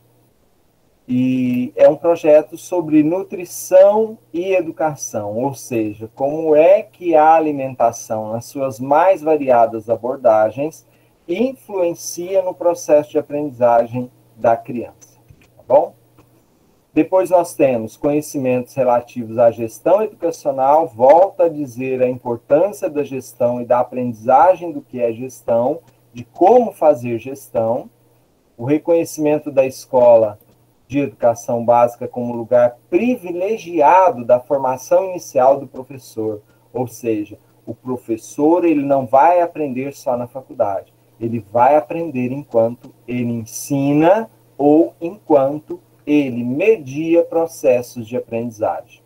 Speaker 2: E é um projeto sobre nutrição e educação, ou seja, como é que a alimentação, nas suas mais variadas abordagens, influencia no processo de aprendizagem da criança, tá bom? Depois nós temos conhecimentos relativos à gestão educacional, volta a dizer a importância da gestão e da aprendizagem do que é gestão, de como fazer gestão, o reconhecimento da escola de educação básica como lugar privilegiado da formação inicial do professor, ou seja, o professor ele não vai aprender só na faculdade, ele vai aprender enquanto ele ensina ou enquanto ele media processos de aprendizagem.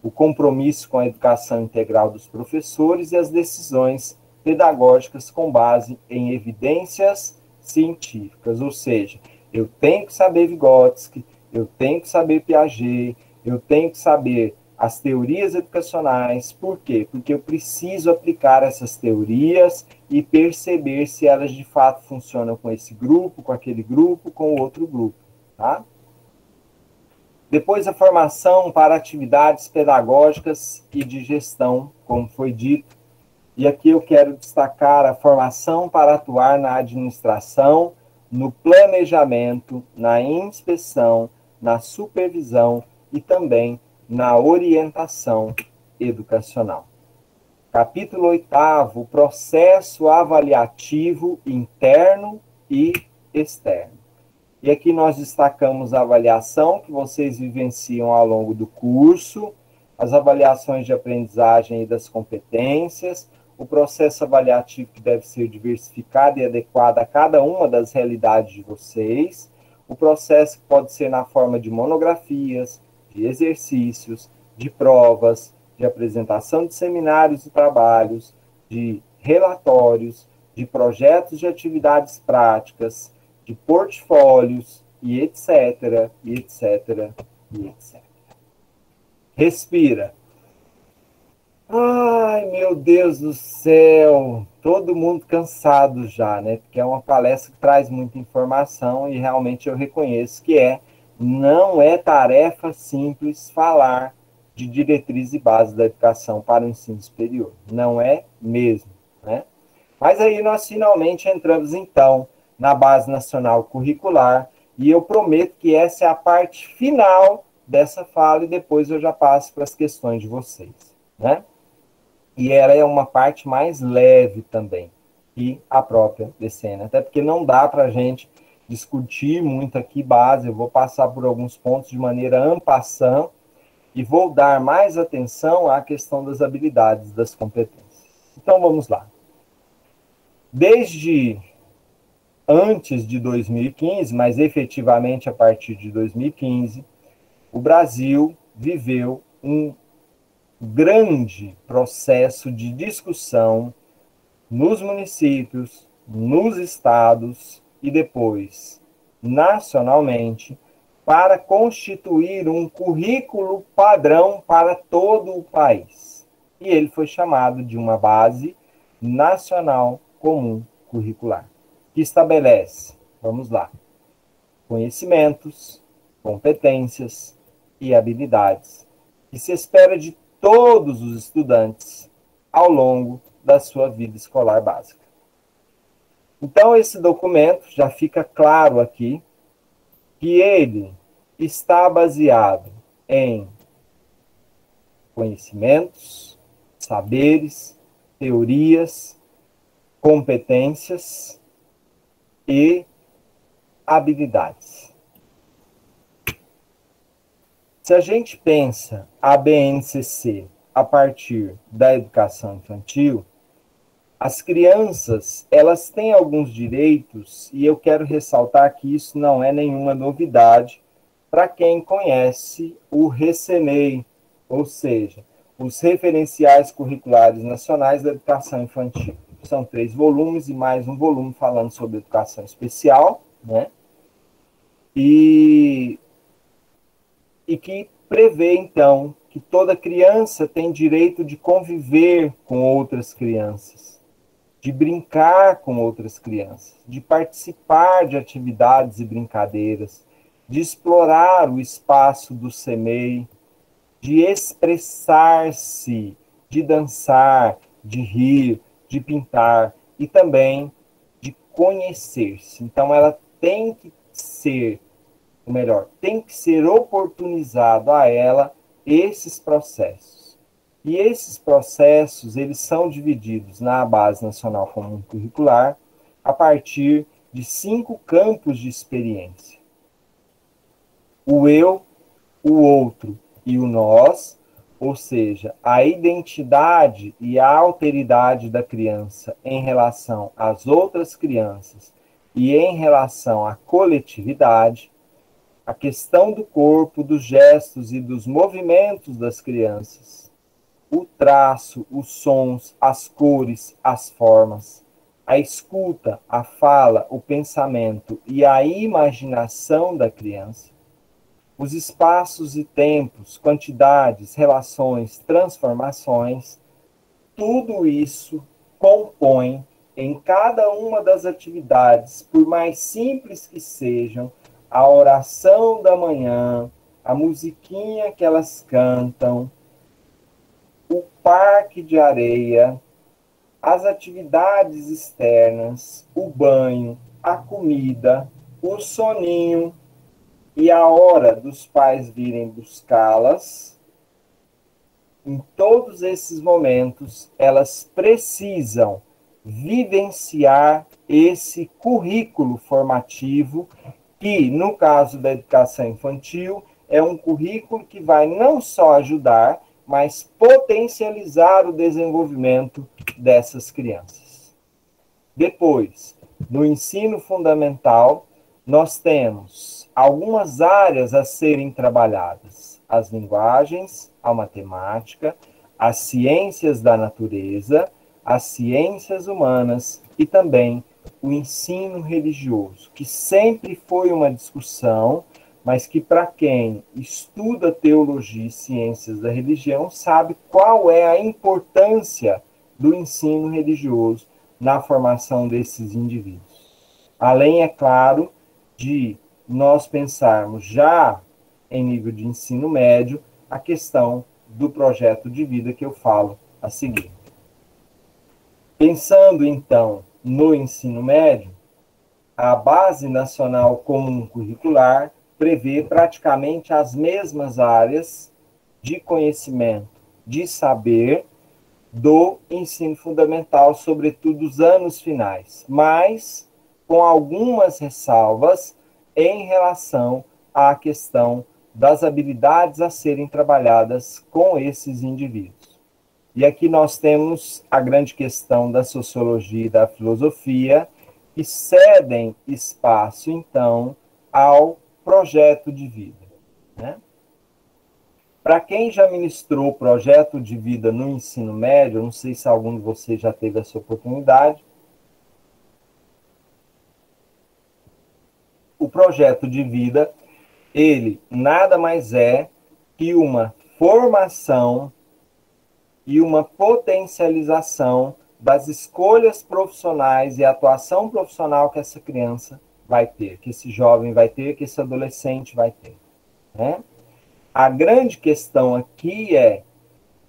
Speaker 2: O compromisso com a educação integral dos professores e as decisões pedagógicas com base em evidências científicas, ou seja, eu tenho que saber Vygotsky, eu tenho que saber Piaget, eu tenho que saber as teorias educacionais. Por quê? Porque eu preciso aplicar essas teorias e perceber se elas de fato funcionam com esse grupo, com aquele grupo, com o outro grupo, tá? Depois a formação para atividades pedagógicas e de gestão, como foi dito. E aqui eu quero destacar a formação para atuar na administração, no planejamento, na inspeção, na supervisão e também na orientação educacional. Capítulo 8º, processo avaliativo interno e externo. E aqui nós destacamos a avaliação que vocês vivenciam ao longo do curso, as avaliações de aprendizagem e das competências, o processo avaliativo que deve ser diversificado e adequado a cada uma das realidades de vocês, o processo que pode ser na forma de monografias, de exercícios, de provas, de apresentação de seminários e trabalhos, de relatórios, de projetos de atividades práticas, de portfólios, e etc, e etc, e etc. Respira. Ai, meu Deus do céu, todo mundo cansado já, né? Porque é uma palestra que traz muita informação e realmente eu reconheço que não é tarefa simples falar de diretriz e base da educação para o ensino superior. Não é mesmo, né? Mas aí nós finalmente entramos, então, na Base Nacional Curricular e eu prometo que essa é a parte final dessa fala e depois eu já passo para as questões de vocês, né? E ela é uma parte mais leve também, que a própria DCN. Até porque não dá para a gente discutir muito aqui base, eu vou passar por alguns pontos de maneira en passant e vou dar mais atenção à questão das habilidades, das competências. Então, vamos lá. Desde antes de 2015, mas efetivamente a partir de 2015, o Brasil viveu um grande processo de discussão nos municípios, nos estados e depois nacionalmente para constituir um currículo padrão para todo o país. E ele foi chamado de uma Base Nacional Comum Curricular, que estabelece, vamos lá, conhecimentos, competências e habilidades que se espera de todos os estudantes ao longo da sua vida escolar básica. Então, esse documento já fica claro aqui que ele está baseado em conhecimentos, saberes, teorias, competências e habilidades. Se a gente pensa a BNCC a partir da educação infantil, as crianças, elas têm alguns direitos, e eu quero ressaltar que isso não é nenhuma novidade para quem conhece o RECENEI, ou seja, os Referenciais Curriculares Nacionais da Educação Infantil. São 3 volumes e mais um volume falando sobre educação especial, né? E que prevê, então, que toda criança tem direito de conviver com outras crianças, de brincar com outras crianças, de participar de atividades e brincadeiras, de explorar o espaço do CEMEI, de expressar-se, de dançar, de rir, de pintar e também de conhecer-se. Então, ela tem que ser, ou melhor, tem que ser oportunizado a ela esses processos. E esses processos, eles são divididos na Base Nacional Comum Curricular a partir de 5 campos de experiência. O eu, o outro e o nós, ou seja, a identidade e a alteridade da criança em relação às outras crianças e em relação à coletividade, a questão do corpo, dos gestos e dos movimentos das crianças, o traço, os sons, as cores, as formas, a escuta, a fala, o pensamento e a imaginação da criança, os espaços e tempos, quantidades, relações, transformações, tudo isso compõe em cada uma das atividades, por mais simples que sejam, a oração da manhã, a musiquinha que elas cantam, o parque de areia, as atividades externas, o banho, a comida, o soninho e a hora dos pais virem buscá-las. Em todos esses momentos, elas precisam vivenciar esse currículo formativo que, no caso da educação infantil, é um currículo que vai não só ajudar, mas potencializar o desenvolvimento dessas crianças. Depois, no ensino fundamental, nós temos algumas áreas a serem trabalhadas: as linguagens, a matemática, as ciências da natureza, as ciências humanas e também o ensino religioso, que sempre foi uma discussão, mas que para quem estuda teologia e ciências da religião sabe qual é a importância do ensino religioso na formação desses indivíduos. Além, é claro, de nós pensarmos já em nível de ensino médio a questão do projeto de vida que eu falo a seguir. Pensando, então, no ensino médio, a Base Nacional Comum Curricular prevê praticamente as mesmas áreas de conhecimento, de saber do ensino fundamental, sobretudo os anos finais, mas com algumas ressalvas em relação à questão das habilidades a serem trabalhadas com esses indivíduos. E aqui nós temos a grande questão da sociologia e da filosofia, que cedem espaço, então, ao projeto de vida, né? Para quem já ministrou o projeto de vida no ensino médio, não sei se algum de vocês já teve essa oportunidade, o projeto de vida, ele nada mais é que uma formação e uma potencialização das escolhas profissionais e atuação profissional que essa criança vai ter, que esse jovem vai ter, que esse adolescente vai ter, né? A grande questão aqui é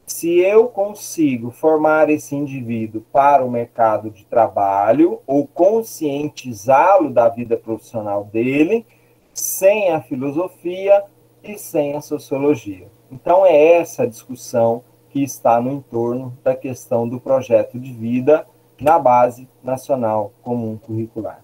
Speaker 2: se eu consigo formar esse indivíduo para o mercado de trabalho ou conscientizá-lo da vida profissional dele sem a filosofia e sem a sociologia. Então, é essa a discussão que está no entorno da questão do projeto de vida na Base Nacional Comum Curricular.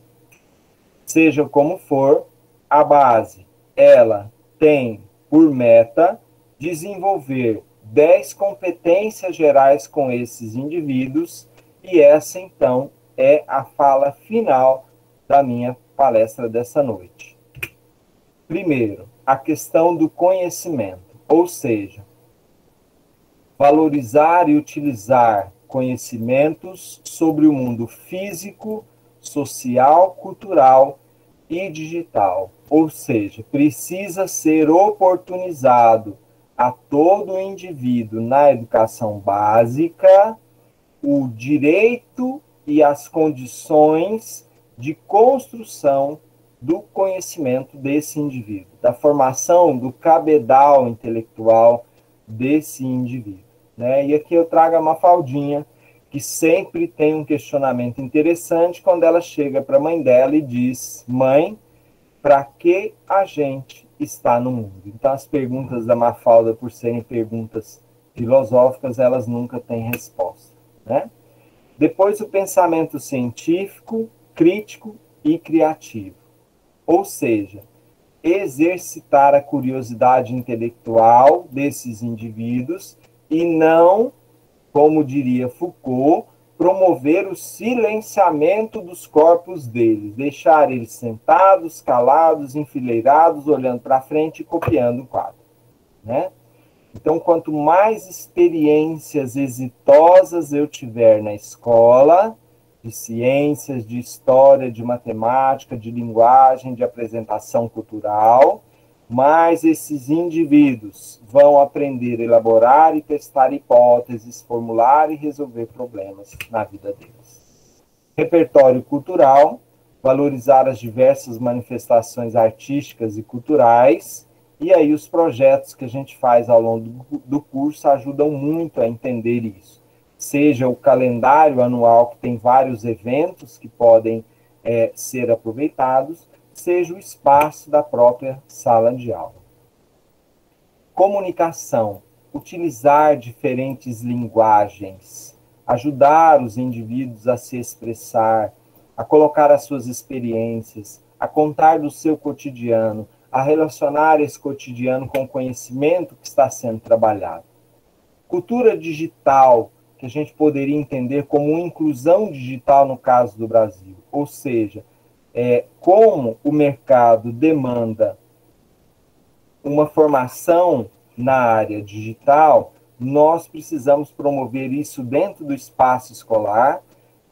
Speaker 2: Seja como for, a base, ela tem por meta desenvolver 10 competências gerais com esses indivíduos, e essa, então, é a fala final da minha palestra dessa noite. Primeiro, a questão do conhecimento, ou seja, valorizar e utilizar conhecimentos sobre o mundo físico, social, cultural e digital. Ou seja, precisa ser oportunizado a todo indivíduo na educação básica o direito e as condições de construção do conhecimento desse indivíduo, da formação do cabedal intelectual desse indivíduo, né? E aqui eu trago a Mafaldinha, que sempre tem um questionamento interessante quando ela chega para a mãe dela e diz: mãe, para que a gente está no mundo? Então, as perguntas da Mafalda, por serem perguntas filosóficas, elas nunca têm resposta, né? Depois, o pensamento científico, crítico e criativo. Ou seja, exercitar a curiosidade intelectual desses indivíduos e não, como diria Foucault, promover o silenciamento dos corpos deles, deixar eles sentados, calados, enfileirados, olhando para frente e copiando o quadro, né? Então, quanto mais experiências exitosas eu tiver na escola, de ciências, de história, de matemática, de linguagem, de apresentação cultural, mais esses indivíduos vão aprender a elaborar e testar hipóteses, formular e resolver problemas na vida deles. Repertório cultural, valorizar as diversas manifestações artísticas e culturais, e aí os projetos que a gente faz ao longo do curso ajudam muito a entender isso. Seja o calendário anual, que tem vários eventos que podem ser aproveitados, seja o espaço da própria sala de aula. Comunicação, utilizar diferentes linguagens, ajudar os indivíduos a se expressar, a colocar as suas experiências, a contar do seu cotidiano, a relacionar esse cotidiano com o conhecimento que está sendo trabalhado. Cultura digital, que a gente poderia entender como inclusão digital no caso do Brasil, ou seja, como o mercado demanda uma formação na área digital, nós precisamos promover isso dentro do espaço escolar,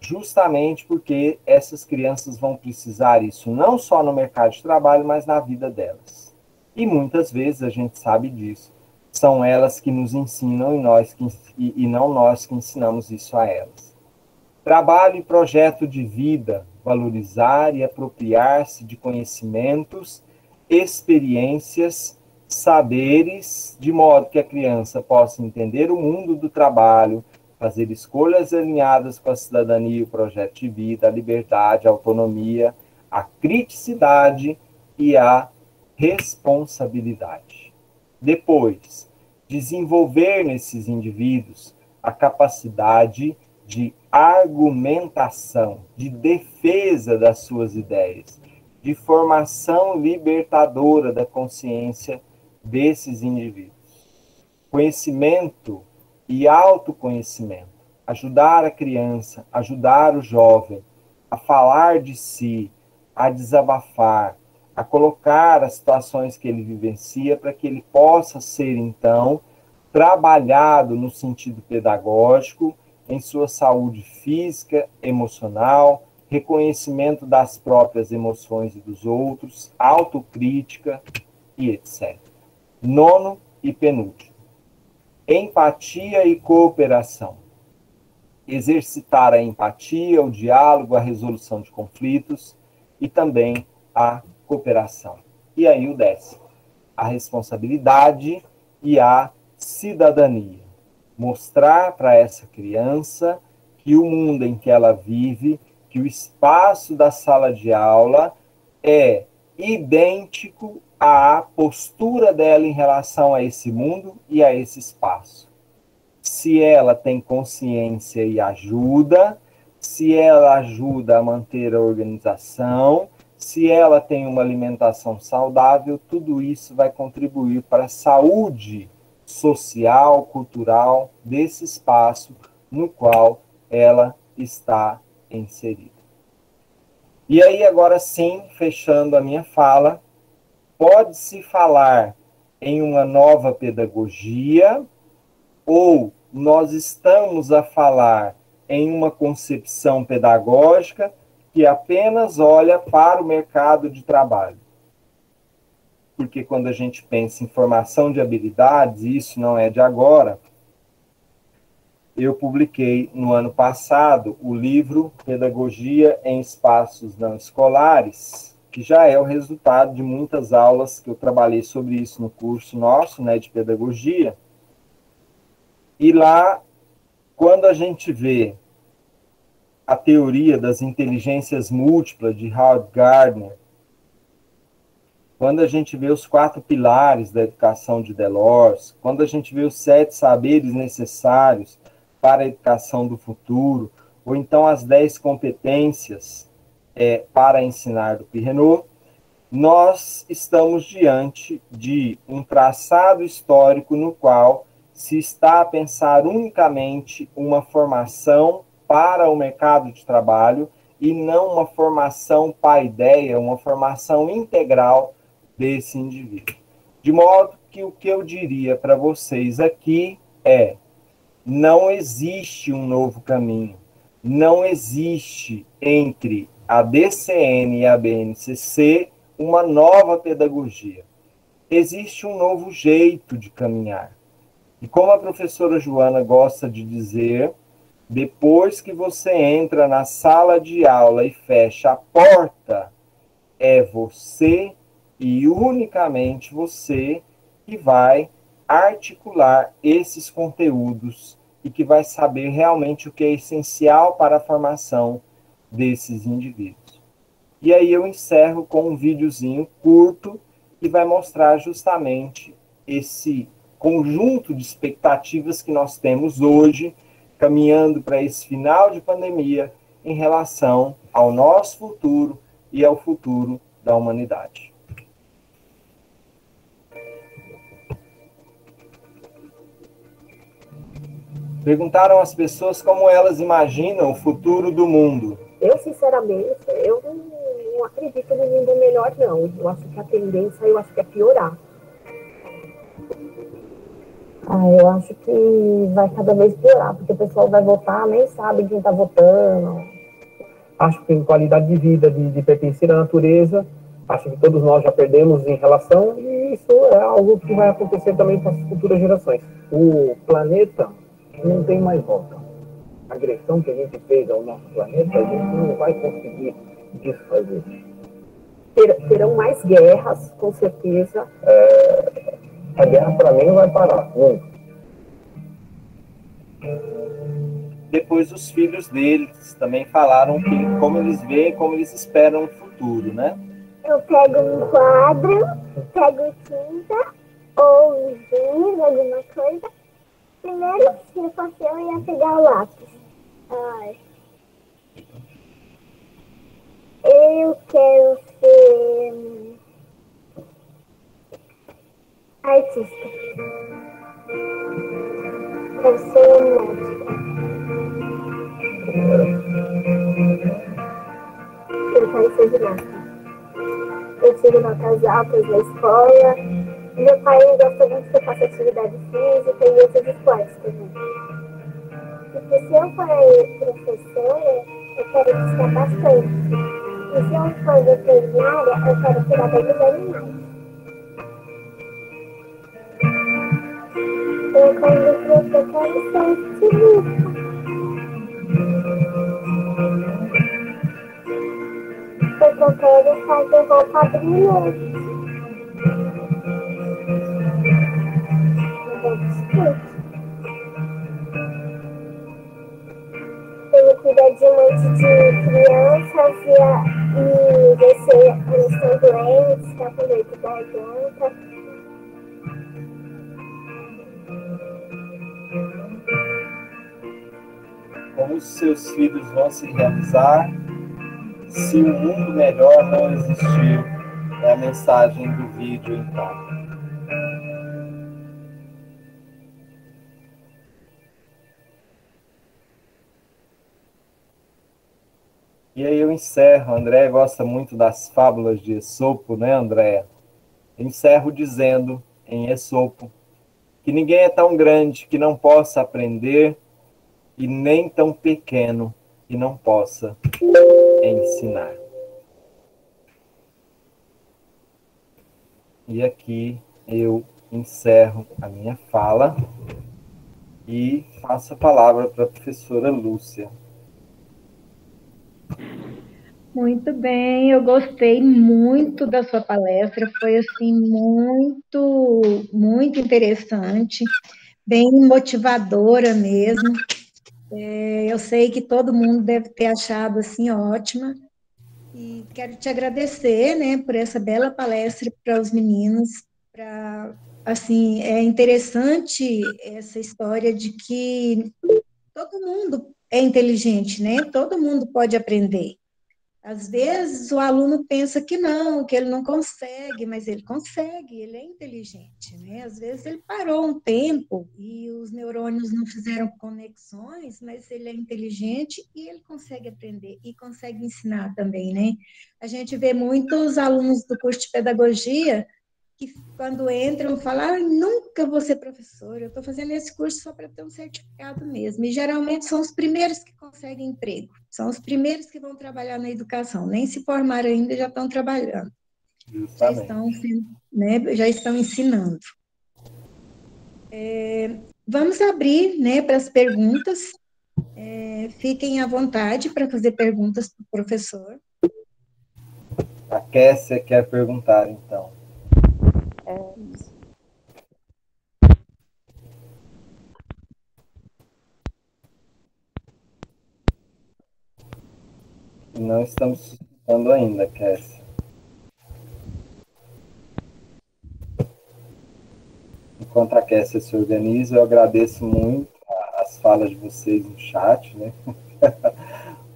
Speaker 2: justamente porque essas crianças vão precisar isso não só no mercado de trabalho, mas na vida delas. E muitas vezes, a gente sabe disso, são elas que nos ensinam e não nós que ensinamos isso a elas. Trabalho e projeto de vida, valorizar e apropriar-se de conhecimentos, experiências, saberes, de modo que a criança possa entender o mundo do trabalho, fazer escolhas alinhadas com a cidadania e o projeto de vida, a liberdade, a autonomia, a criticidade e a responsabilidade. Depois, desenvolver nesses indivíduos a capacidade de argumentação, de defesa das suas ideias, de formação libertadora da consciência desses indivíduos. Conhecimento e autoconhecimento. Ajudar a criança, ajudar o jovem a falar de si, a desabafar, a colocar as situações que ele vivencia para que ele possa ser, então, trabalhado no sentido pedagógico, em sua saúde física, emocional, reconhecimento das próprias emoções e dos outros, autocrítica e etc. Nono e penúltimo. Empatia e cooperação. Exercitar a empatia, o diálogo, a resolução de conflitos e também a cooperação. E aí o 10º, a responsabilidade e a cidadania. Mostrar para essa criança que o mundo em que ela vive, que o espaço da sala de aula é idêntico à postura dela em relação a esse mundo e a esse espaço. se ela tem consciência e ajuda, se ela ajuda a manter a organização, se ela tem uma alimentação saudável, tudo isso vai contribuir para a saúde social, cultural desse espaço no qual ela está inserida. E aí, agora sim, fechando a minha fala, pode-se falar em uma nova pedagogia ou nós estamos a falar em uma concepção pedagógica que apenas olha para o mercado de trabalho? Porque quando a gente pensa em formação de habilidades, e isso não é de agora, eu publiquei no ano passado o livro Pedagogia em Espaços Não Escolares, que já é o resultado de muitas aulas que eu trabalhei sobre isso no curso nosso, né, de pedagogia. E lá, quando a gente vê a teoria das inteligências múltiplas de Howard Gardner, quando a gente vê os 4 pilares da educação de Delors, quando a gente vê os 7 saberes necessários para a educação do futuro, ou então as 10 competências para ensinar do Pirrenot, nós estamos diante de um traçado histórico no qual se está a pensar unicamente uma formação para o mercado de trabalho e não uma formação paideia, uma formação integral desse indivíduo. De modo que o que eu diria para vocês aqui é: não existe um novo caminho, não existe entre a DCN e a BNCC uma nova pedagogia. Existe um novo jeito de caminhar. E como a professora Joana gosta de dizer, depois que você entra na sala de aula e fecha a porta, é você e unicamente você que vai articular esses conteúdos e que vai saber realmente o que é essencial para a formação desses indivíduos. E aí eu encerro com um videozinho curto que vai mostrar justamente esse conjunto de expectativas que nós temos hoje, caminhando para esse final de pandemia, em relação ao nosso futuro e ao futuro da humanidade. Perguntaram às pessoas como elas imaginam o futuro do mundo.
Speaker 3: Eu, sinceramente, eu não acredito no mundo melhor, não. Eu acho que a tendência, é piorar. Eu acho que vai cada vez piorar, porque o pessoal vai votar, nem sabe quem está votando.
Speaker 4: Acho que tem qualidade de vida, de pertencer à natureza. Acho que todos nós já perdemos em relação, e isso é algo que vai acontecer também com as futuras gerações. O planeta não tem mais volta. A agressão que a gente fez ao nosso planeta, a gente não vai conseguir desfazer.
Speaker 3: Terão mais guerras, com certeza.
Speaker 4: A guerra, para mim, não vai parar, nunca.
Speaker 2: Depois os filhos deles também falaram que como eles veem, como eles esperam o futuro, né?
Speaker 5: Eu pego um quadro, pego tinta ou um giz, alguma coisa. Primeiro, se fosse eu ia pegar o lápis. Eu quero ser artista. Quero ser médica. Eu quero ser ginasta. Eu tiro notas altas na escola. Meu pai gosta muito que eu faça atividade física e outros esportes também. Porque se eu for professora, eu quero estudar bastante. E se eu for veterinária, eu quero cuidar bem dos animais. Eu, quando crescer, eu quero ser estilista. Porque eu quero fazer roupa brilhante. Eu cuidar de um monte de crianças e ver se eles estão doentes, estão com dor de garganta.
Speaker 2: como os seus filhos vão se realizar se o mundo melhor não existir. É a mensagem do vídeo, então. E aí eu encerro. André gosta muito das fábulas de Esopo, né, André? Eu encerro dizendo, em Esopo, que ninguém é tão grande que não possa aprender e nem tão pequeno que não possa ensinar. E aqui eu encerro a minha fala e passo a palavra para a professora Lúcia.
Speaker 1: Muito bem, eu gostei muito da sua palestra, foi assim muito interessante, bem motivadora mesmo. Eu sei que todo mundo deve ter achado assim ótima. E quero te agradecer, né, por essa bela palestra para os meninos. Assim, é interessante essa história de que todo mundo é inteligente, né? Todo mundo pode aprender. Às vezes o aluno pensa que ele não consegue, mas ele consegue, ele é inteligente, né? Às vezes ele parou um tempo e os neurônios não fizeram conexões, mas ele é inteligente e ele consegue aprender e consegue ensinar também, né? A gente vê muitos alunos do curso de pedagogia que quando entram falam, nunca vou ser professor, eu estou fazendo esse curso só para ter um certificado mesmo. E geralmente são os primeiros que conseguem emprego, são os primeiros que vão trabalhar na educação, nem se formaram ainda, já estão trabalhando. Já estão, né, já estão ensinando. Vamos abrir, né, para as perguntas. Fiquem à vontade para fazer perguntas para o professor.
Speaker 2: A Kessia quer perguntar, então. Não estamos escutando ainda, Kessia. Enquanto a Kessia se organiza, eu agradeço muito as falas de vocês no chat, né?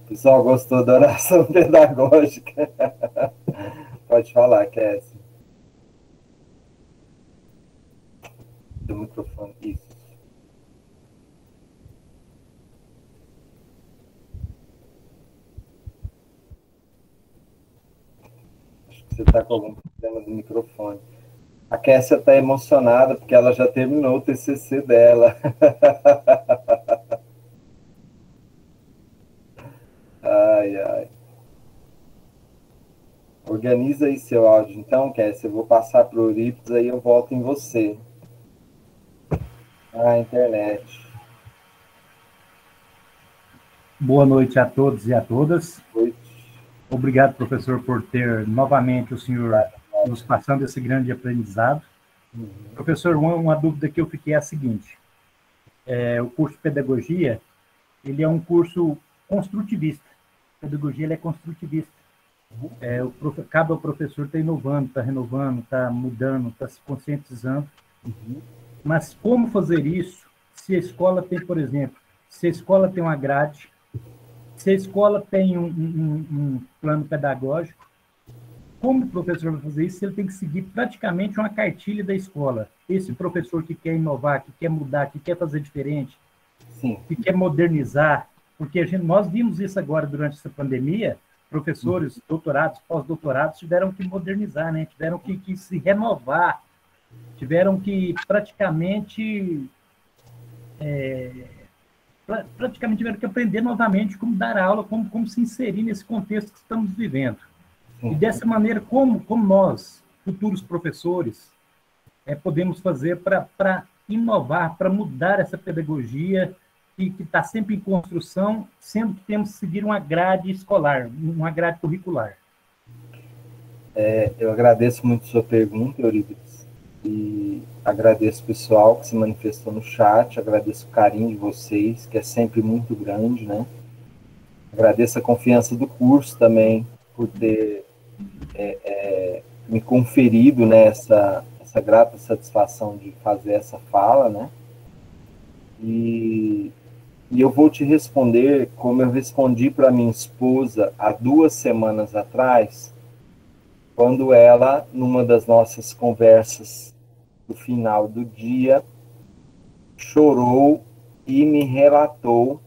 Speaker 2: O pessoal gostou da oração pedagógica. Pode falar, Kessia. Do microfone, isso. Acho que você está com algum problema do microfone. A Kessia está emocionada porque ela já terminou o TCC dela. Ai, ai. Organiza aí seu áudio, então, Kessia. Eu vou passar para o Eurípides, aí eu volto em você. Ah, internet.
Speaker 6: Boa noite a todos e a todas.
Speaker 2: Noite.
Speaker 6: Obrigado, professor, por ter novamente o senhor nos passando esse grande aprendizado. Professor, uma dúvida que eu fiquei é a seguinte. O curso de pedagogia, ele é um curso construtivista. A pedagogia ele é construtivista. Cada professor está inovando, está renovando, está mudando, está se conscientizando. Mas como fazer isso se a escola tem, por exemplo, se a escola tem uma grade, se a escola tem um plano pedagógico, como o professor vai fazer isso se ele tem que seguir praticamente uma cartilha da escola? Esse professor que quer inovar, que quer mudar, que quer fazer diferente,
Speaker 2: Sim.
Speaker 6: que quer modernizar, porque nós vimos isso agora durante essa pandemia, professores, doutorados, pós-doutorados tiveram que modernizar, né? Tiveram que se renovar, tiveram que praticamente tiveram que aprender novamente como dar aula, como se inserir nesse contexto que estamos vivendo. E dessa maneira, como nós, futuros professores, podemos fazer para inovar, para mudar essa pedagogia que está sempre em construção, sendo que temos que seguir uma grade escolar, uma grade curricular.
Speaker 2: Eu agradeço muito a sua pergunta, Eurípides, e agradeço o pessoal que se manifestou no chat, agradeço o carinho de vocês, que é sempre muito grande, né? Agradeço a confiança do curso também, por ter me conferido, né, essa grata satisfação de fazer essa fala, né? E E eu vou te responder como eu respondi para minha esposa há 2 semanas atrás, quando ela, numa das nossas conversas do final do dia, chorou e me relatou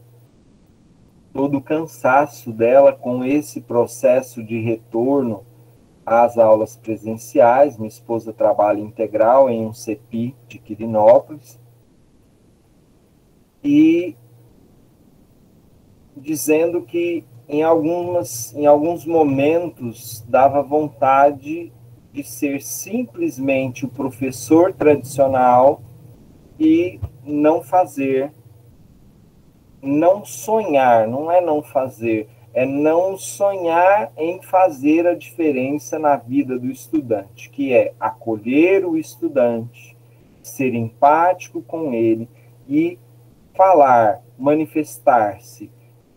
Speaker 2: todo o cansaço dela com esse processo de retorno às aulas presenciais. Minha esposa trabalha integral em um CEPI de Quirinópolis, e dizendo que em alguns momentos dava vontade de ser simplesmente o professor tradicional e não fazer, não sonhar, não é não fazer, é não sonhar em fazer a diferença na vida do estudante, que é acolher o estudante, ser empático com ele e falar, manifestar-se,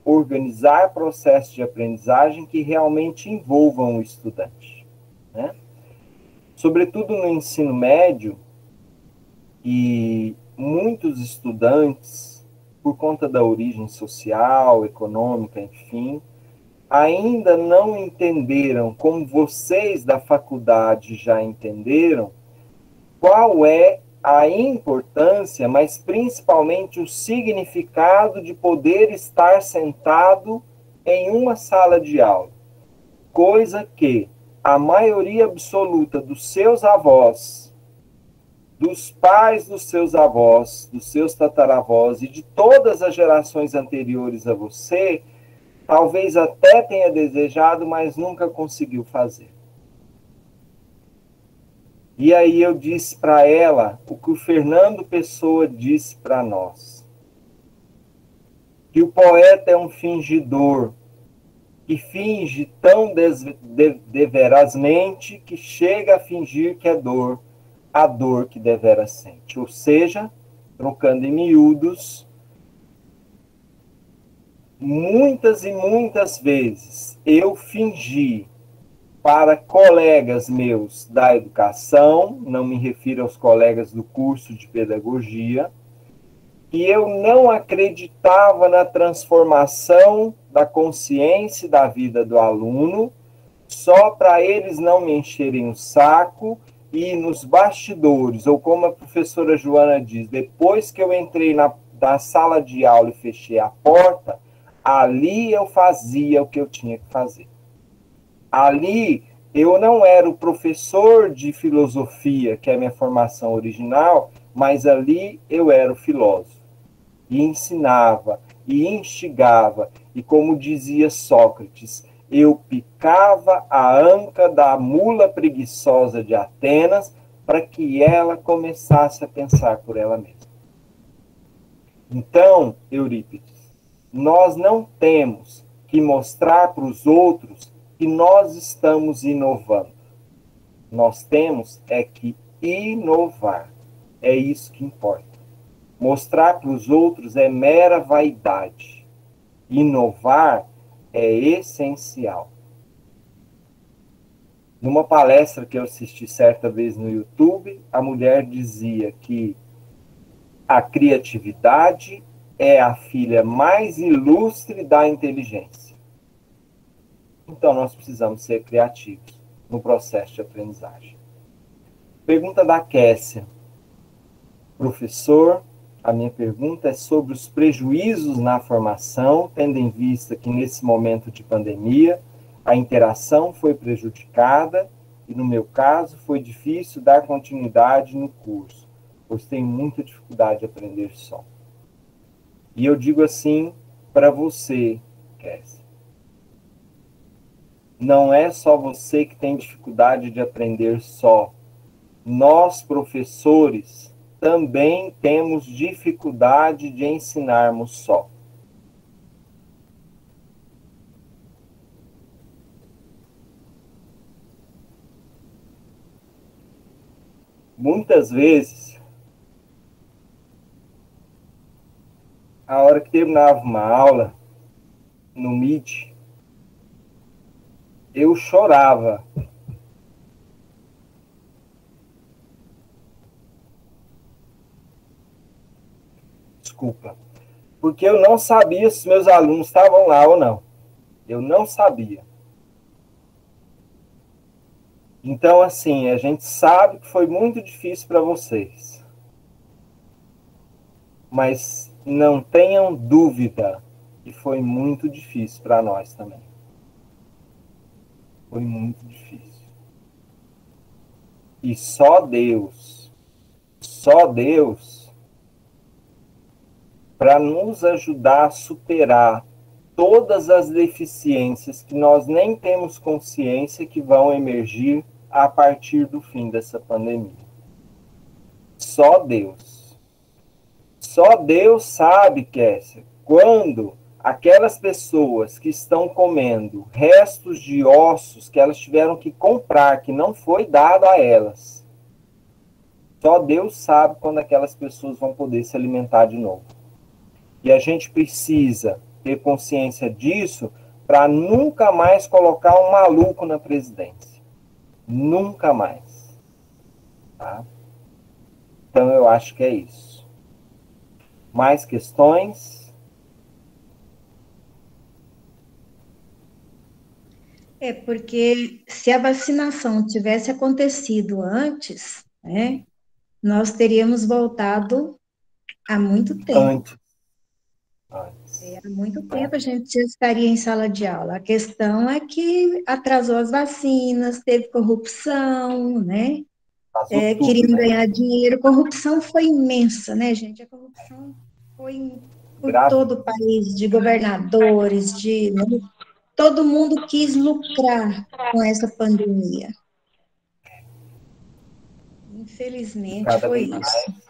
Speaker 2: organizar processos de aprendizagem que realmente envolvam o estudante, né? Sobretudo no ensino médio, e muitos estudantes, por conta da origem social, econômica, enfim, ainda não entenderam, como vocês da faculdade já entenderam, qual é a importância, mas principalmente o significado de poder estar sentado em uma sala de aula. Coisa que a maioria absoluta dos seus avós, dos pais dos seus avós, dos seus tataravós e de todas as gerações anteriores a você, talvez até tenha desejado, mas nunca conseguiu fazer. E aí eu disse para ela o que o Fernando Pessoa disse para nós. Que o poeta é um fingidor, que finge tão deverazmente que chega a fingir que é dor, a dor que deveras sente. Ou seja, trocando em miúdos, muitas e muitas vezes eu fingi para colegas meus da educação, não me refiro aos colegas do curso de pedagogia, que eu não acreditava na transformação da consciência e da vida do aluno, só para eles não me encherem o saco e nos bastidores, ou como a professora Joana diz, depois que eu entrei na sala de aula e fechei a porta, ali eu fazia o que eu tinha que fazer. Ali, eu não era o professor de filosofia, que é a minha formação original, mas ali eu era o filósofo. E ensinava, e instigava, e como dizia Sócrates, eu picava a anca da mula preguiçosa de Atenas para que ela começasse a pensar por ela mesma. Então, Eurípides, nós não temos que mostrar para os outros que nós estamos inovando. Nós temos é que inovar. É isso que importa. Mostrar para os outros é mera vaidade. Inovar é essencial. Numa palestra que eu assisti certa vez no YouTube, a mulher dizia que a criatividade é a filha mais ilustre da inteligência. Então, nós precisamos ser criativos no processo de aprendizagem. Pergunta da Kessia. Professor, a minha pergunta é sobre os prejuízos na formação, tendo em vista que nesse momento de pandemia, a interação foi prejudicada e, no meu caso, foi difícil dar continuidade no curso, pois tenho muita dificuldade de aprender só. E eu digo assim para você, Kessia. Não é só você que tem dificuldade de aprender só. Nós, professores, também temos dificuldade de ensinarmos só. Muitas vezes, a hora que terminava uma aula no Meet, eu chorava. Desculpa. porque eu não sabia se meus alunos estavam lá ou não. Eu não sabia. Então, assim, a gente sabe que foi muito difícil para vocês. Mas não tenham dúvida que foi muito difícil para nós também. Foi muito difícil. E só Deus, para nos ajudar a superar todas as deficiências que nós nem temos consciência que vão emergir a partir do fim dessa pandemia. Só Deus. Só Deus sabe, Kessia, quando aquelas pessoas que estão comendo restos de ossos que elas tiveram que comprar, que não foi dado a elas. Só Deus sabe quando aquelas pessoas vão poder se alimentar de novo. E a gente precisa ter consciência disso para nunca mais colocar um maluco na presidência. Nunca mais. Tá? Então, eu acho que é isso. Mais questões?
Speaker 1: Porque se a vacinação tivesse acontecido antes, né, nós teríamos voltado há muito tempo. Há muito tempo a gente já estaria em sala de aula. A questão é que atrasou as vacinas, teve corrupção, né? Queriam ganhar dinheiro. Corrupção foi imensa, né, gente? A corrupção foi por todo o país, de governadores, né? Todo mundo quis lucrar com essa pandemia. Infelizmente, foi isso.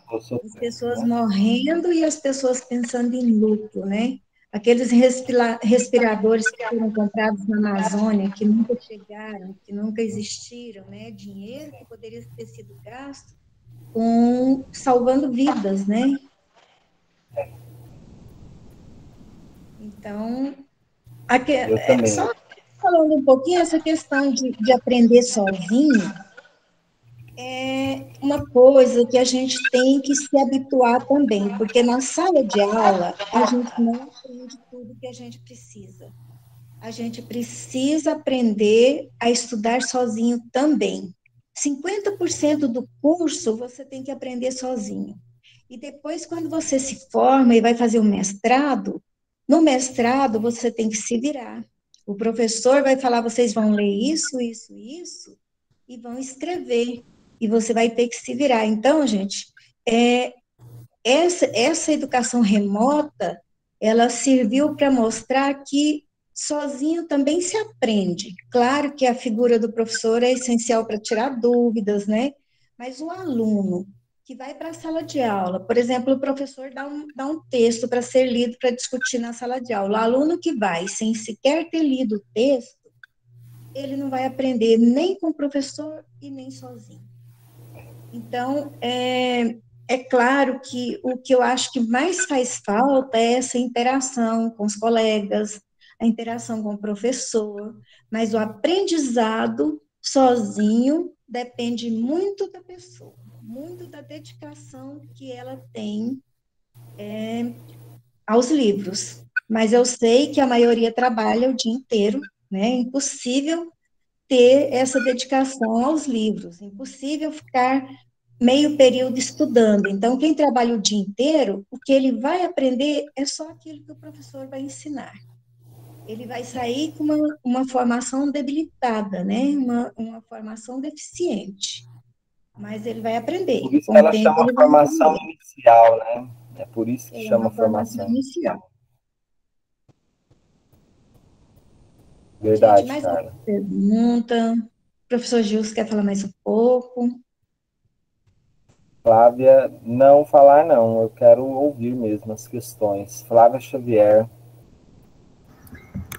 Speaker 1: As pessoas morrendo e as pessoas pensando em luto, né? Aqueles respiradores que foram comprados na Amazônia, que nunca chegaram, que nunca existiram, né? Dinheiro que poderia ter sido gasto salvando vidas, né? Então, só falando um pouquinho, essa questão de aprender sozinho, é uma coisa que a gente tem que se habituar também, porque na sala de aula a gente não aprende tudo que a gente precisa. A gente precisa aprender a estudar sozinho também. 50% do curso você tem que aprender sozinho. E depois, quando você se forma e vai fazer o mestrado, no mestrado você tem que se virar. O professor vai falar, vocês vão ler isso, isso, isso, e vão escrever. E você vai ter que se virar. Então, gente, essa educação remota, ela serviu para mostrar que sozinho também se aprende. Claro que a figura do professor é essencial para tirar dúvidas, né? Mas o aluno que vai para a sala de aula, por exemplo, o professor dá um texto para ser lido, para discutir na sala de aula. O aluno que vai sem sequer ter lido o texto, ele não vai aprender nem com o professor e nem sozinho. Então, é claro que o que eu acho que mais faz falta é essa interação com os colegas, a interação com o professor, mas o aprendizado sozinho depende muito da pessoa, muito da dedicação que ela tem aos livros. Mas eu sei que a maioria trabalha o dia inteiro, né? É impossível ter essa dedicação aos livros, impossível ficar meio período estudando. Então, quem trabalha o dia inteiro, o que ele vai aprender é só aquilo que o professor vai ensinar. Ele vai sair com uma formação debilitada, né? Uma formação deficiente. Mas ele vai aprender.
Speaker 2: Por isso que ela chama formação inicial, né? É por isso que chama formação inicial. Verdade,
Speaker 1: gente,
Speaker 2: Carla.
Speaker 1: Pergunta. O professor Gilson quer falar mais um pouco?
Speaker 2: Flávia, não falar não, eu quero ouvir mesmo as questões. Flávia Xavier.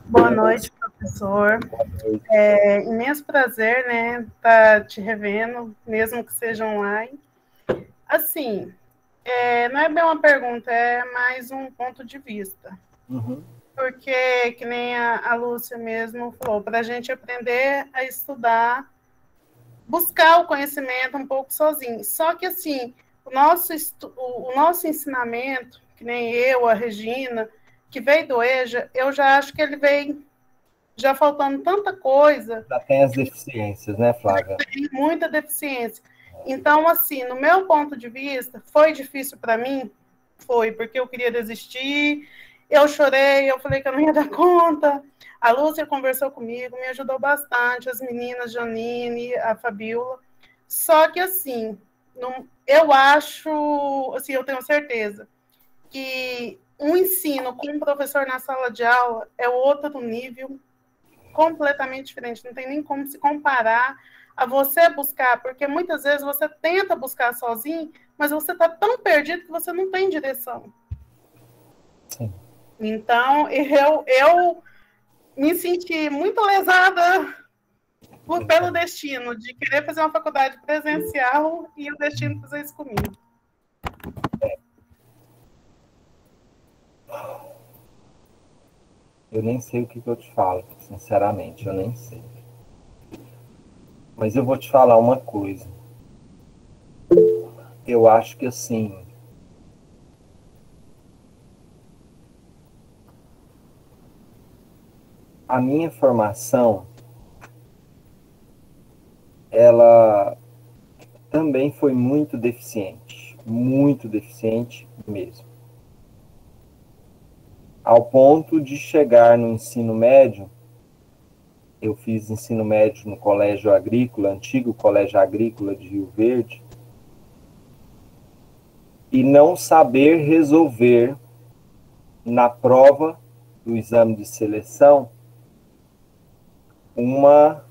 Speaker 7: Boa noite, professor.
Speaker 2: Boa noite.
Speaker 7: Imenso prazer, né, estar te revendo, mesmo que seja online. Assim, não é bem uma pergunta, é mais um ponto de vista.
Speaker 2: Uhum.
Speaker 7: Porque, que nem a Lúcia mesmo falou, para a gente aprender a estudar, buscar o conhecimento um pouco sozinho. Só que, assim, o nosso ensinamento, que nem eu, a Regina, que veio do EJA, eu já acho que ele veio já faltando tanta coisa.
Speaker 2: Já tem as deficiências, né, Flávia?
Speaker 7: Tem muita deficiência. Então, assim, no meu ponto de vista, foi difícil para mim? Foi, porque eu queria desistir, eu chorei, eu falei que eu não ia dar conta. A Lúcia conversou comigo, me ajudou bastante, as meninas, Janine, a Fabiola. Só que, assim, eu acho, assim, eu tenho certeza que um ensino com um professor na sala de aula é outro nível, completamente diferente, não tem nem como se comparar a você buscar, porque muitas vezes você tenta buscar sozinho, mas você está tão perdido que você não tem direção.
Speaker 2: Sim.
Speaker 7: Então, eu me senti muito lesada pelo destino de querer fazer uma faculdade presencial e o destino fazer isso comigo.
Speaker 2: Eu nem sei o que eu te falo, sinceramente, eu nem sei. Mas eu vou te falar uma coisa. Eu acho que, assim, a minha formação, ela também foi muito deficiente mesmo. Ao ponto de chegar no ensino médio, eu fiz ensino médio no Colégio Agrícola, antigo Colégio Agrícola de Rio Verde, e não saber resolver na prova do exame de seleção uma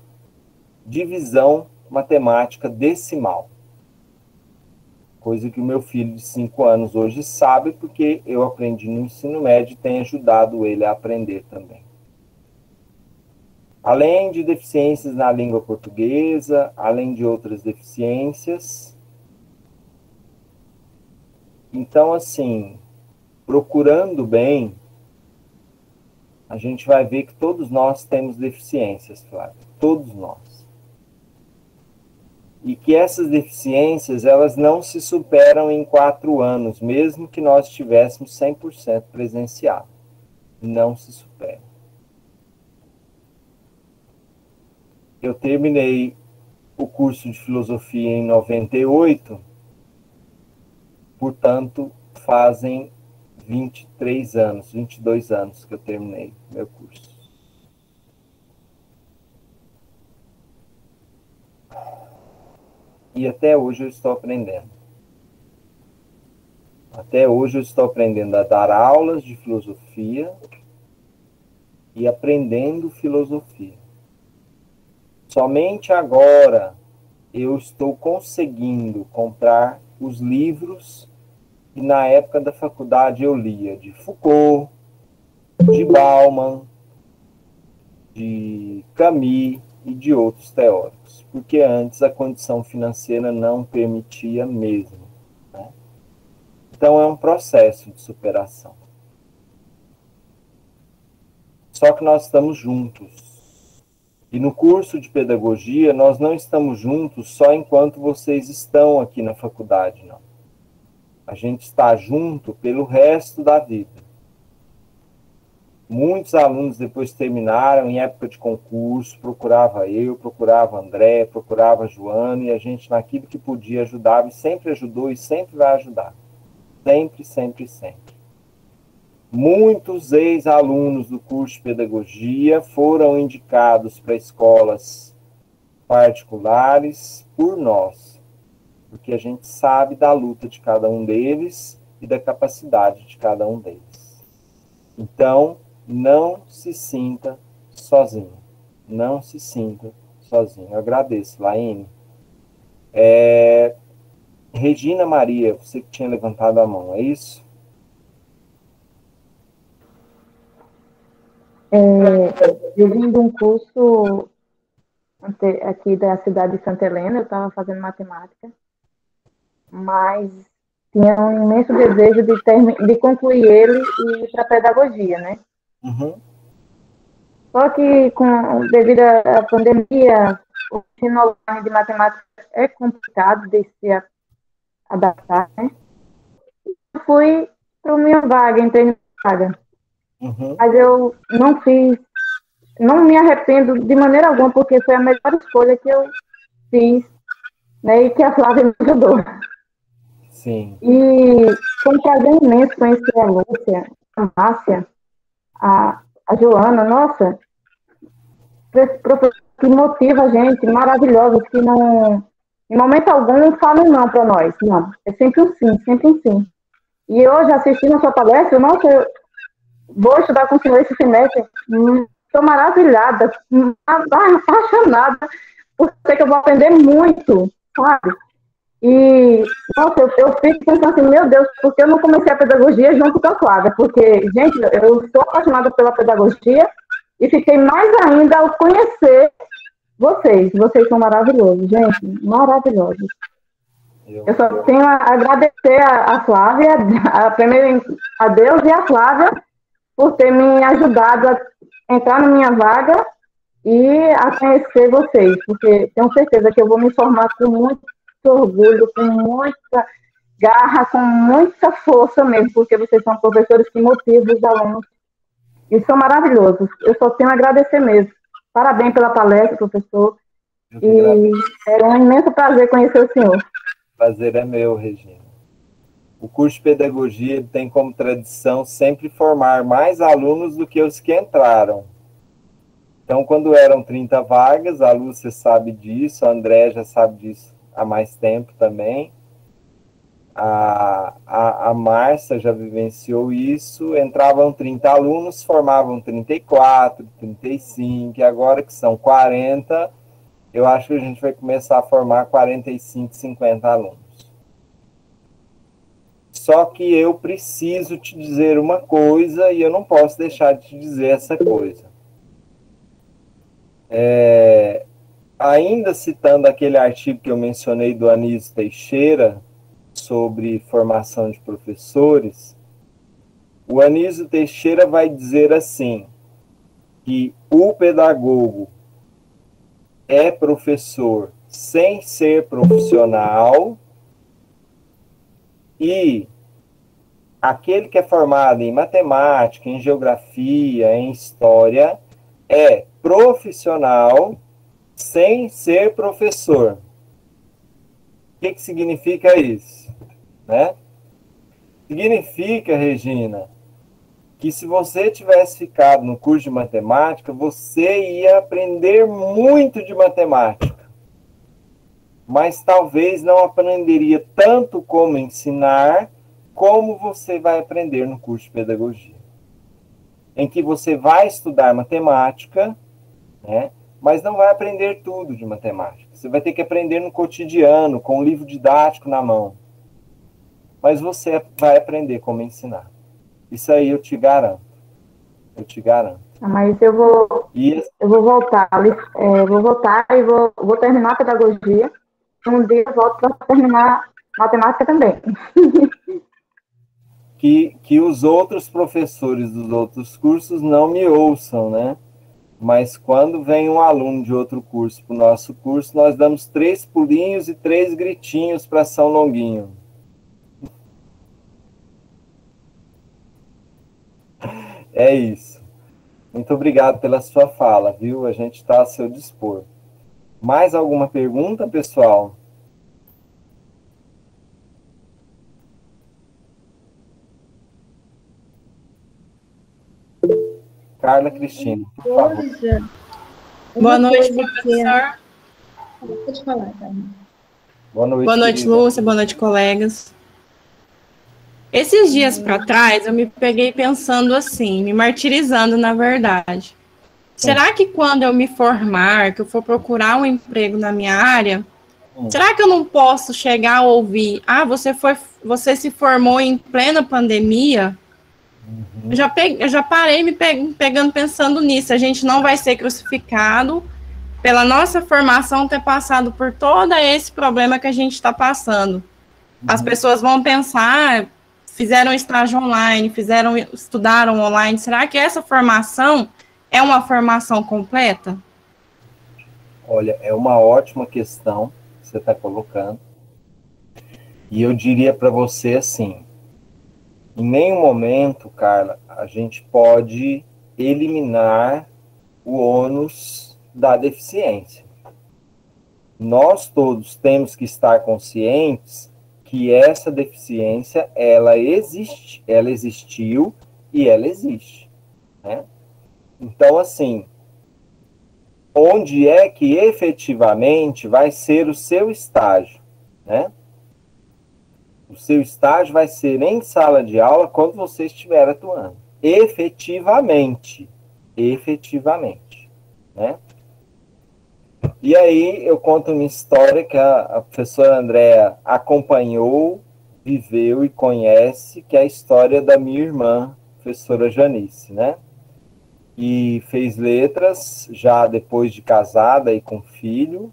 Speaker 2: divisão matemática decimal. Coisa que o meu filho de 5 anos hoje sabe, porque eu aprendi no ensino médio e tenho ajudado ele a aprender também. Além de deficiências na língua portuguesa, além de outras deficiências. Então, assim, procurando bem, a gente vai ver que todos nós temos deficiências, Flávia. Todos nós. E que essas deficiências, elas não se superam em 4 anos, mesmo que nós estivéssemos 100% presencial. Não se superam. Eu terminei o curso de filosofia em 98, portanto, fazem 23 anos, 22 anos que eu terminei meu curso. E até hoje eu estou aprendendo. Até hoje eu estou aprendendo a dar aulas de filosofia e aprendendo filosofia. Somente agora eu estou conseguindo comprar os livros que na época da faculdade eu lia, de Foucault, de Bauman, de Camus e de outros teóricos, porque antes a condição financeira não permitia mesmo. Né? Então é um processo de superação. Só que nós estamos juntos. E no curso de pedagogia, nós não estamos juntos só enquanto vocês estão aqui na faculdade, não. A gente está junto pelo resto da vida. Muitos alunos depois terminaram em época de concurso, procurava eu, procurava André, procurava Joana, e a gente naquilo que podia ajudava, e sempre ajudou e sempre vai ajudar. Sempre, sempre, sempre. Muitos ex-alunos do curso de pedagogia foram indicados para escolas particulares por nós, porque a gente sabe da luta de cada um deles e da capacidade de cada um deles. Então, não se sinta sozinho. Não se sinta sozinho. Eu agradeço, Laine. Regina Maria, você que tinha levantado a mão, é isso?
Speaker 3: Eu vim de um curso aqui da cidade de Santa Helena, eu estava fazendo matemática, mas tinha um imenso desejo de concluir ele e ir para a pedagogia, né?
Speaker 2: Uhum.
Speaker 3: Só que, devido à pandemia, o ensino online de matemática é complicado de se adaptar, né? Eu fui para minha vaga, entrei na vaga.
Speaker 2: Uhum.
Speaker 3: Mas eu não fiz, não me arrependo de maneira alguma, porque foi a melhor escolha que eu fiz, né, e que a Flávia me ajudou.
Speaker 2: Sim.
Speaker 3: E foi um prazer imenso conhecer a Lúcia, a Márcia, a Joana, nossa, professor que motiva a gente, maravilhosos, que não, em momento algum, falam não para nós, não, é sempre um sim, sempre um sim. E hoje, assistindo a sua palestra, nossa, eu vou estudar com o senhor esse semestre, estou maravilhada, apaixonada, porque sei que eu vou aprender muito, sabe? E, nossa, eu fico pensando assim, meu Deus, porque eu não comecei a pedagogia junto com a Flávia? Porque, gente, eu sou apaixonada pela pedagogia e fiquei mais ainda ao conhecer vocês. Vocês são maravilhosos, gente, maravilhosos. Eu só tenho a agradecer a Flávia, primeiro a Deus e a Flávia, por ter me ajudado a entrar na minha vaga e a conhecer vocês, porque tenho certeza que eu vou me formar com muito orgulho, com muita garra, com muita força mesmo, porque vocês são professores que motivam os alunos e são maravilhosos. Eu só tenho a agradecer mesmo. Parabéns pela palestra, professor. E era um imenso prazer conhecer o senhor.
Speaker 2: Prazer é meu, Regina. O curso de pedagogia tem como tradição sempre formar mais alunos do que os que entraram. Então, quando eram 30 vagas, a Lúcia sabe disso, a André já sabe disso há mais tempo também. A Márcia já vivenciou isso, entravam 30 alunos, formavam 34, 35, e agora que são 40, eu acho que a gente vai começar a formar 45, 50 alunos. Só que eu preciso te dizer uma coisa e eu não posso deixar de te dizer essa coisa. Ainda citando aquele artigo que eu mencionei do Anísio Teixeira, sobre formação de professores, o Anísio Teixeira vai dizer assim, que o pedagogo é professor sem ser profissional e aquele que é formado em matemática, em geografia, em história, é profissional sem ser professor. O que significa isso? Né? Significa, Regina, que se você tivesse ficado no curso de matemática, você ia aprender muito de matemática. Mas talvez não aprenderia tanto como ensinar, como você vai aprender no curso de pedagogia. Em que você vai estudar matemática, né? Mas não vai aprender tudo de matemática. Você vai ter que aprender no cotidiano, com um livro didático na mão. Mas você vai aprender como ensinar. Isso aí eu te garanto. Eu te garanto.
Speaker 3: Mas eu vou voltar. Vou voltar e vou terminar a pedagogia. Um dia eu volto para terminar matemática também.
Speaker 2: Que os outros professores dos outros cursos não me ouçam, né? Mas quando vem um aluno de outro curso para o nosso curso, nós damos 3 pulinhos e 3 gritinhos para São Longuinho. É isso. Muito obrigado pela sua fala, viu? A gente está a seu dispor. Mais alguma pergunta, pessoal? Carla Cristina, por favor.
Speaker 8: Boa noite, professor.
Speaker 1: Pode falar, Carla.
Speaker 8: Boa noite, Lúcia. Boa noite, colegas. Esses dias para trás, eu me peguei pensando assim, me martirizando, na verdade. Será que quando eu me formar, que eu for procurar um emprego na minha área, será que eu não posso chegar a ouvir, você se formou em plena pandemia? Eu já parei me pegando pensando nisso. A gente não vai ser crucificado pela nossa formação ter passado por todo esse problema que a gente está passando. As pessoas vão pensar, fizeram estágio online, estudaram online. Será que essa formação é uma formação completa?
Speaker 2: Olha, é uma ótima questão que você está colocando. E eu diria para você assim, em nenhum momento, Carla, a gente pode eliminar o ônus da deficiência. Nós todos temos que estar conscientes que essa deficiência, ela existiu e ela existe, né? Então, assim, onde é que efetivamente vai ser o seu estágio, né? O seu estágio vai ser em sala de aula quando você estiver atuando. Efetivamente, né? E aí eu conto uma história que a professora Andréa acompanhou, viveu e conhece, que é a história da minha irmã, professora Janice, né? E fez letras já depois de casada e com filho,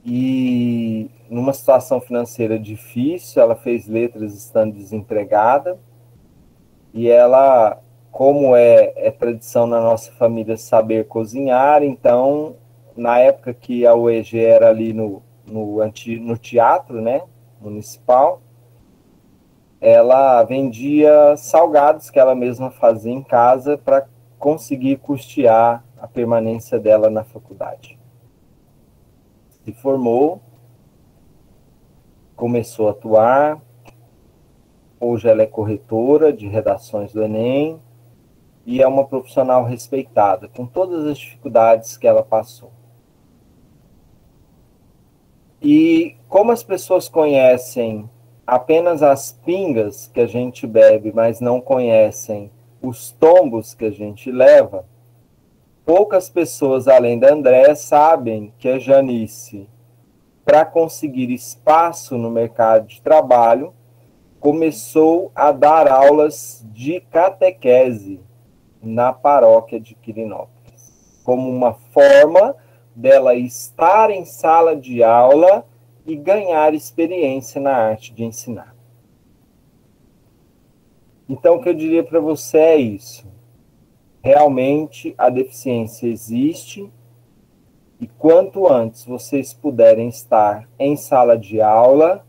Speaker 2: e numa situação financeira difícil, ela fez letras estando desempregada, e ela, como é tradição na nossa família saber cozinhar, então, na época que a UEG era ali no teatro, né, municipal, ela vendia salgados que ela mesma fazia em casa para conseguir custear a permanência dela na faculdade. Se formou, começou a atuar, hoje ela é corretora de redações do Enem e é uma profissional respeitada, com todas as dificuldades que ela passou. E como as pessoas conhecem apenas as pingas que a gente bebe, mas não conhecem os tombos que a gente leva, poucas pessoas, além da Andréa, sabem que a Janice, para conseguir espaço no mercado de trabalho, começou a dar aulas de catequese na paróquia de Quirinópolis, como uma forma dela estar em sala de aula e ganhar experiência na arte de ensinar. Então, o que eu diria para você é isso. Realmente, a deficiência existe, e quanto antes vocês puderem estar em sala de aula,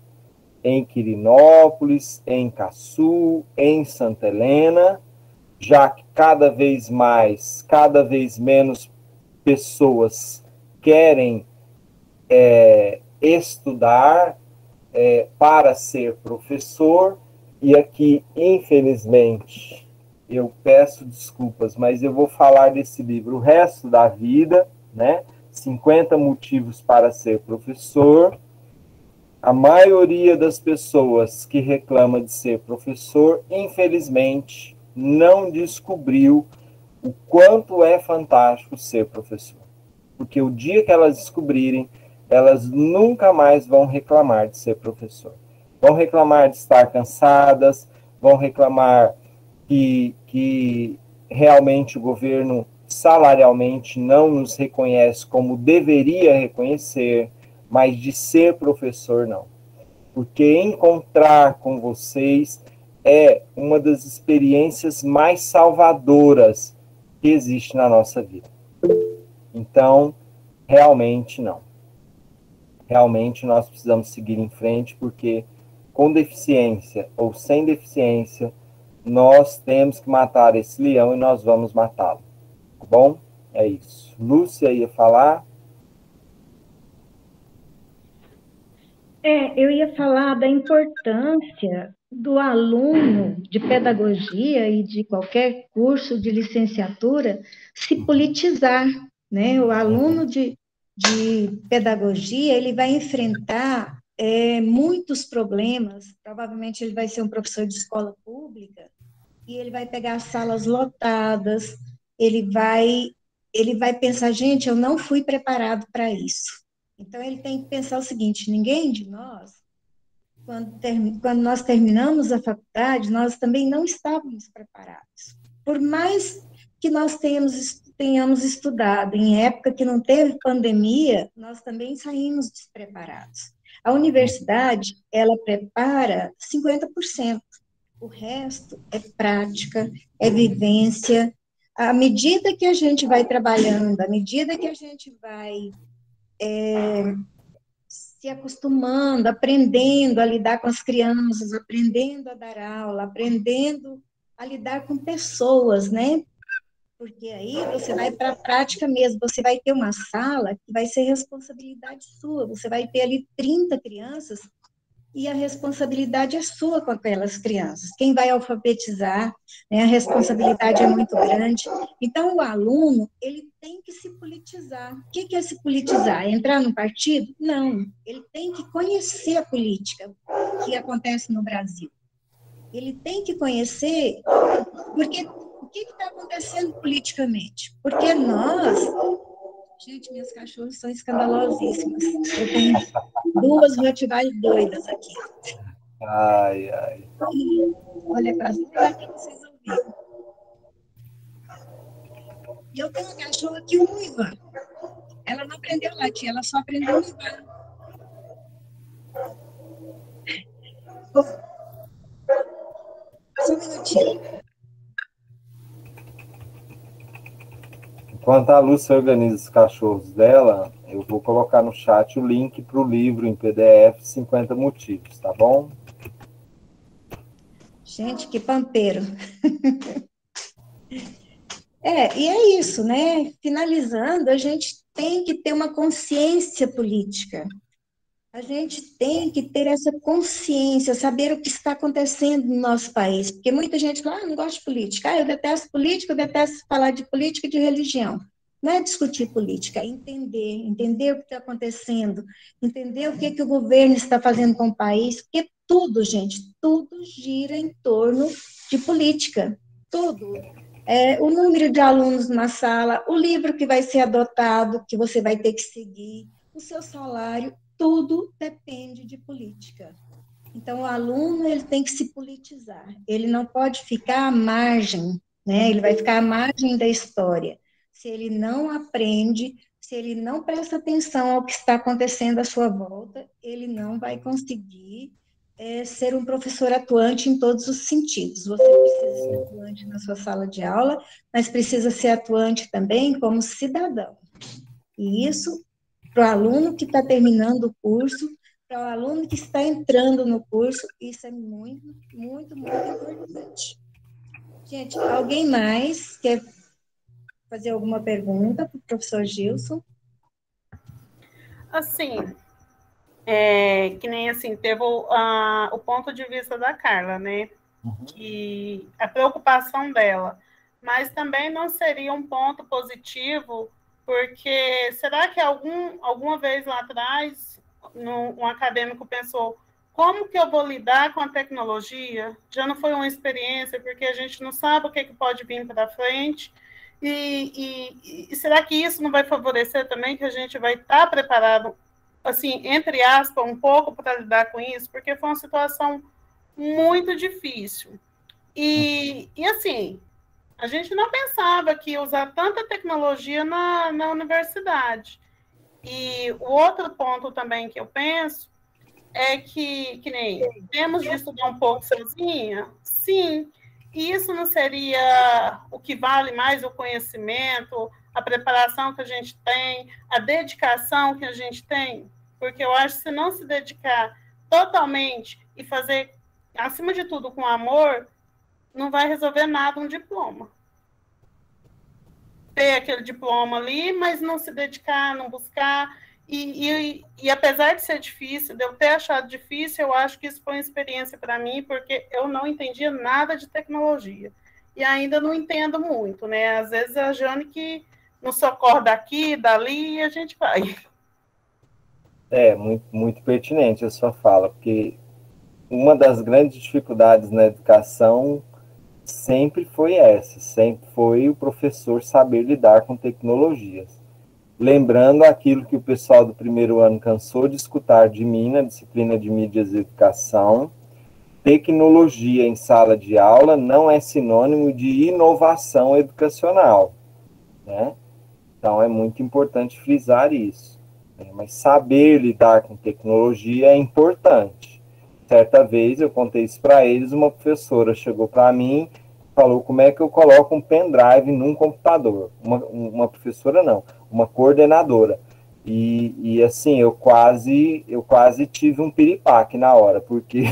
Speaker 2: em Quirinópolis, em Caçu, em Santa Helena, já que cada vez menos pessoas querem estudar para ser professor, e aqui, infelizmente, eu peço desculpas, mas eu vou falar desse livro o resto da vida, né? 50 motivos para ser professor. A maioria das pessoas que reclama de ser professor, infelizmente, não descobriu o quanto é fantástico ser professor. Porque o dia que elas descobrirem, elas nunca mais vão reclamar de ser professor. Vão reclamar de estar cansadas, vão reclamar que realmente o governo salarialmente não nos reconhece como deveria reconhecer, mas de ser professor não. Porque encontrar com vocês é uma das experiências mais salvadoras que existe na nossa vida. Então, realmente não. Realmente nós precisamos seguir em frente, porque com deficiência ou sem deficiência, nós temos que matar esse leão e nós vamos matá-lo. Tá bom? É isso. Lúcia ia falar?
Speaker 1: Eu ia falar da importância do aluno de pedagogia e de qualquer curso de licenciatura se politizar, né? O aluno de pedagogia, ele vai enfrentar muitos problemas, provavelmente ele vai ser um professor de escola pública, e ele vai pegar salas lotadas, ele vai pensar, gente, eu não fui preparado para isso. Então, ele tem que pensar o seguinte, ninguém de nós, quando nós terminamos a faculdade, nós também não estávamos preparados. Por mais que nós tenhamos estudado em época que não teve pandemia, nós também saímos despreparados. A universidade, ela prepara 50%. O resto é prática, é vivência. À medida que a gente vai trabalhando, à medida que a gente vai se acostumando, aprendendo a lidar com as crianças, aprendendo a dar aula, aprendendo a lidar com pessoas, né? Porque aí você vai para a prática mesmo, você vai ter uma sala que vai ser responsabilidade sua, você vai ter ali 30 crianças e a responsabilidade é sua com aquelas crianças. Quem vai alfabetizar, né, a responsabilidade é muito grande. Então, o aluno, ele tem que se politizar. O que é se politizar? Entrar no partido? Não. Ele tem que conhecer a política que acontece no Brasil. Ele tem que conhecer, porque o que está acontecendo politicamente? Porque nós... Gente, minhas cachorras são escandalosíssimas. Eu tenho 2 Rottweilers doidas aqui.
Speaker 2: Ai, ai.
Speaker 1: Olha para aqui, vocês ouviram. E eu tenho uma cachorra que uiva. Ela não aprendeu a latir, ela só aprendeu a uivar. Só um minutinho.
Speaker 2: Enquanto a Lúcia organiza os cachorros dela, eu vou colocar no chat o link para o livro em PDF 50 motivos, tá bom?
Speaker 1: Gente, que pampeiro. E é isso, né? Finalizando, a gente tem que ter uma consciência política. A gente tem que ter essa consciência, saber o que está acontecendo no nosso país. Porque muita gente fala, não gosto de política. Eu detesto política, eu detesto falar de política e de religião. Não é discutir política, é entender o que está acontecendo, entender o que o governo está fazendo com o país, porque tudo, gente, tudo gira em torno de política, tudo. O número de alunos na sala, o livro que vai ser adotado, que você vai ter que seguir, o seu salário, tudo depende de política. Então, o aluno, ele tem que se politizar, ele não pode ficar à margem, né? Ele vai ficar à margem da história. Se ele não aprende, se ele não presta atenção ao que está acontecendo à sua volta, ele não vai conseguir ser um professor atuante em todos os sentidos. Você precisa ser atuante na sua sala de aula, mas precisa ser atuante também como cidadão. E isso, para o aluno que está terminando o curso, para o aluno que está entrando no curso, isso é muito, muito, muito importante. Gente, alguém mais quer fazer alguma pergunta para o professor Gilson?
Speaker 7: Assim, que nem assim, teve o ponto de vista da Carla, né? Que a preocupação dela, mas também não seria um ponto positivo, porque será que alguma vez lá atrás um acadêmico pensou como que eu vou lidar com a tecnologia? Já não foi uma experiência, porque a gente não sabe o que pode vir para frente. E será que isso não vai favorecer também que a gente vai estar preparado, assim, entre aspas, um pouco para lidar com isso? Porque foi uma situação muito difícil. E assim, a gente não pensava que ia usar tanta tecnologia na universidade. E o outro ponto também que eu penso é que nem temos de estudar um pouco sozinha? Sim. E isso não seria o que vale mais o conhecimento, a preparação que a gente tem, a dedicação que a gente tem? Porque eu acho que se não se dedicar totalmente e fazer, acima de tudo, com amor, não vai resolver nada um diploma. Ter aquele diploma ali, mas não se dedicar, não buscar. E apesar de ser difícil, de eu ter achado difícil, eu acho que isso foi uma experiência para mim, porque eu não entendia nada de tecnologia. E ainda não entendo muito, né? Às vezes a Jane que nos socorre daqui, dali, e a gente vai.
Speaker 2: Muito, muito pertinente a sua fala, porque uma das grandes dificuldades na educação sempre foi o professor saber lidar com tecnologias. Lembrando aquilo que o pessoal do primeiro ano cansou de escutar de mim na disciplina de mídias e educação, tecnologia em sala de aula não é sinônimo de inovação educacional, né? Então, é muito importante frisar isso, né? Mas saber lidar com tecnologia é importante. Certa vez, eu contei isso para eles, uma professora chegou para mim e falou como é que eu coloco um pendrive num computador. Uma professora não, uma coordenadora. E assim, eu quase tive um piripaque na hora, porque...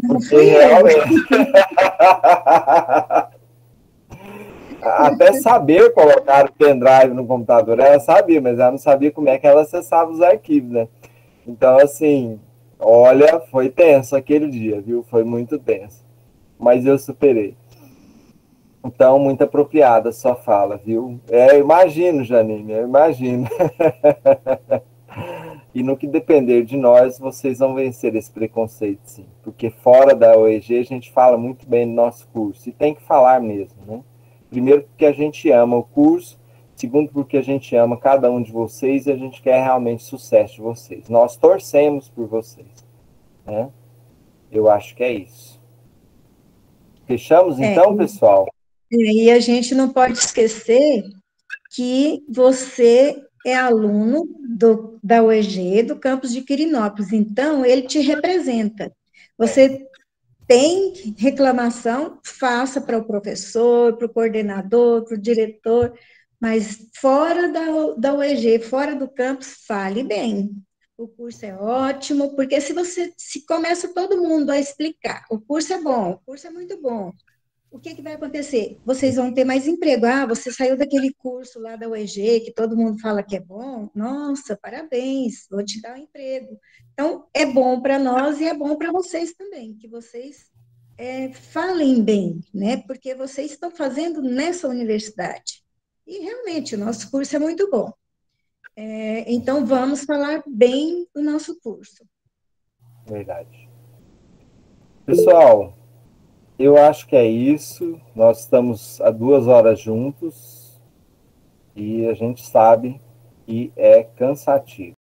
Speaker 1: Não fui realmente...
Speaker 2: Até saber colocar o pendrive no computador, ela sabia, mas ela não sabia como é que ela acessava os arquivos, né? Então, assim, olha, foi tenso aquele dia, viu? Foi muito tenso. Mas eu superei. Então, muito apropriada a sua fala, viu? Eu imagino, Janine, eu imagino. E no que depender de nós, vocês vão vencer esse preconceito, sim. Porque fora da OEG, a gente fala muito bem do nosso curso. E tem que falar mesmo, né? Primeiro, porque a gente ama o curso. Segundo, porque a gente ama cada um de vocês e a gente quer realmente sucesso de vocês. Nós torcemos por vocês, né? Eu acho que é isso. Fechamos, então, pessoal?
Speaker 1: E a gente não pode esquecer que você é aluno da UEG, do campus de Quirinópolis, então ele te representa. Você tem reclamação, faça para o professor, para o coordenador, para o diretor, mas fora da UEG, fora do campus, fale bem. O curso é ótimo, porque se começa todo mundo a explicar, o curso é bom, o curso é muito bom, o que vai acontecer? Vocês vão ter mais emprego. Você saiu daquele curso lá da UEG, que todo mundo fala que é bom. Nossa, parabéns, vou te dar um emprego. Então, é bom para nós e é bom para vocês também, que vocês falem bem, né? Porque vocês estão fazendo nessa universidade. E, realmente, o nosso curso é muito bom. Então, vamos falar bem do nosso curso.
Speaker 2: Verdade. Pessoal, eu acho que é isso. Nós estamos há 2 horas juntos e a gente sabe que é cansativo.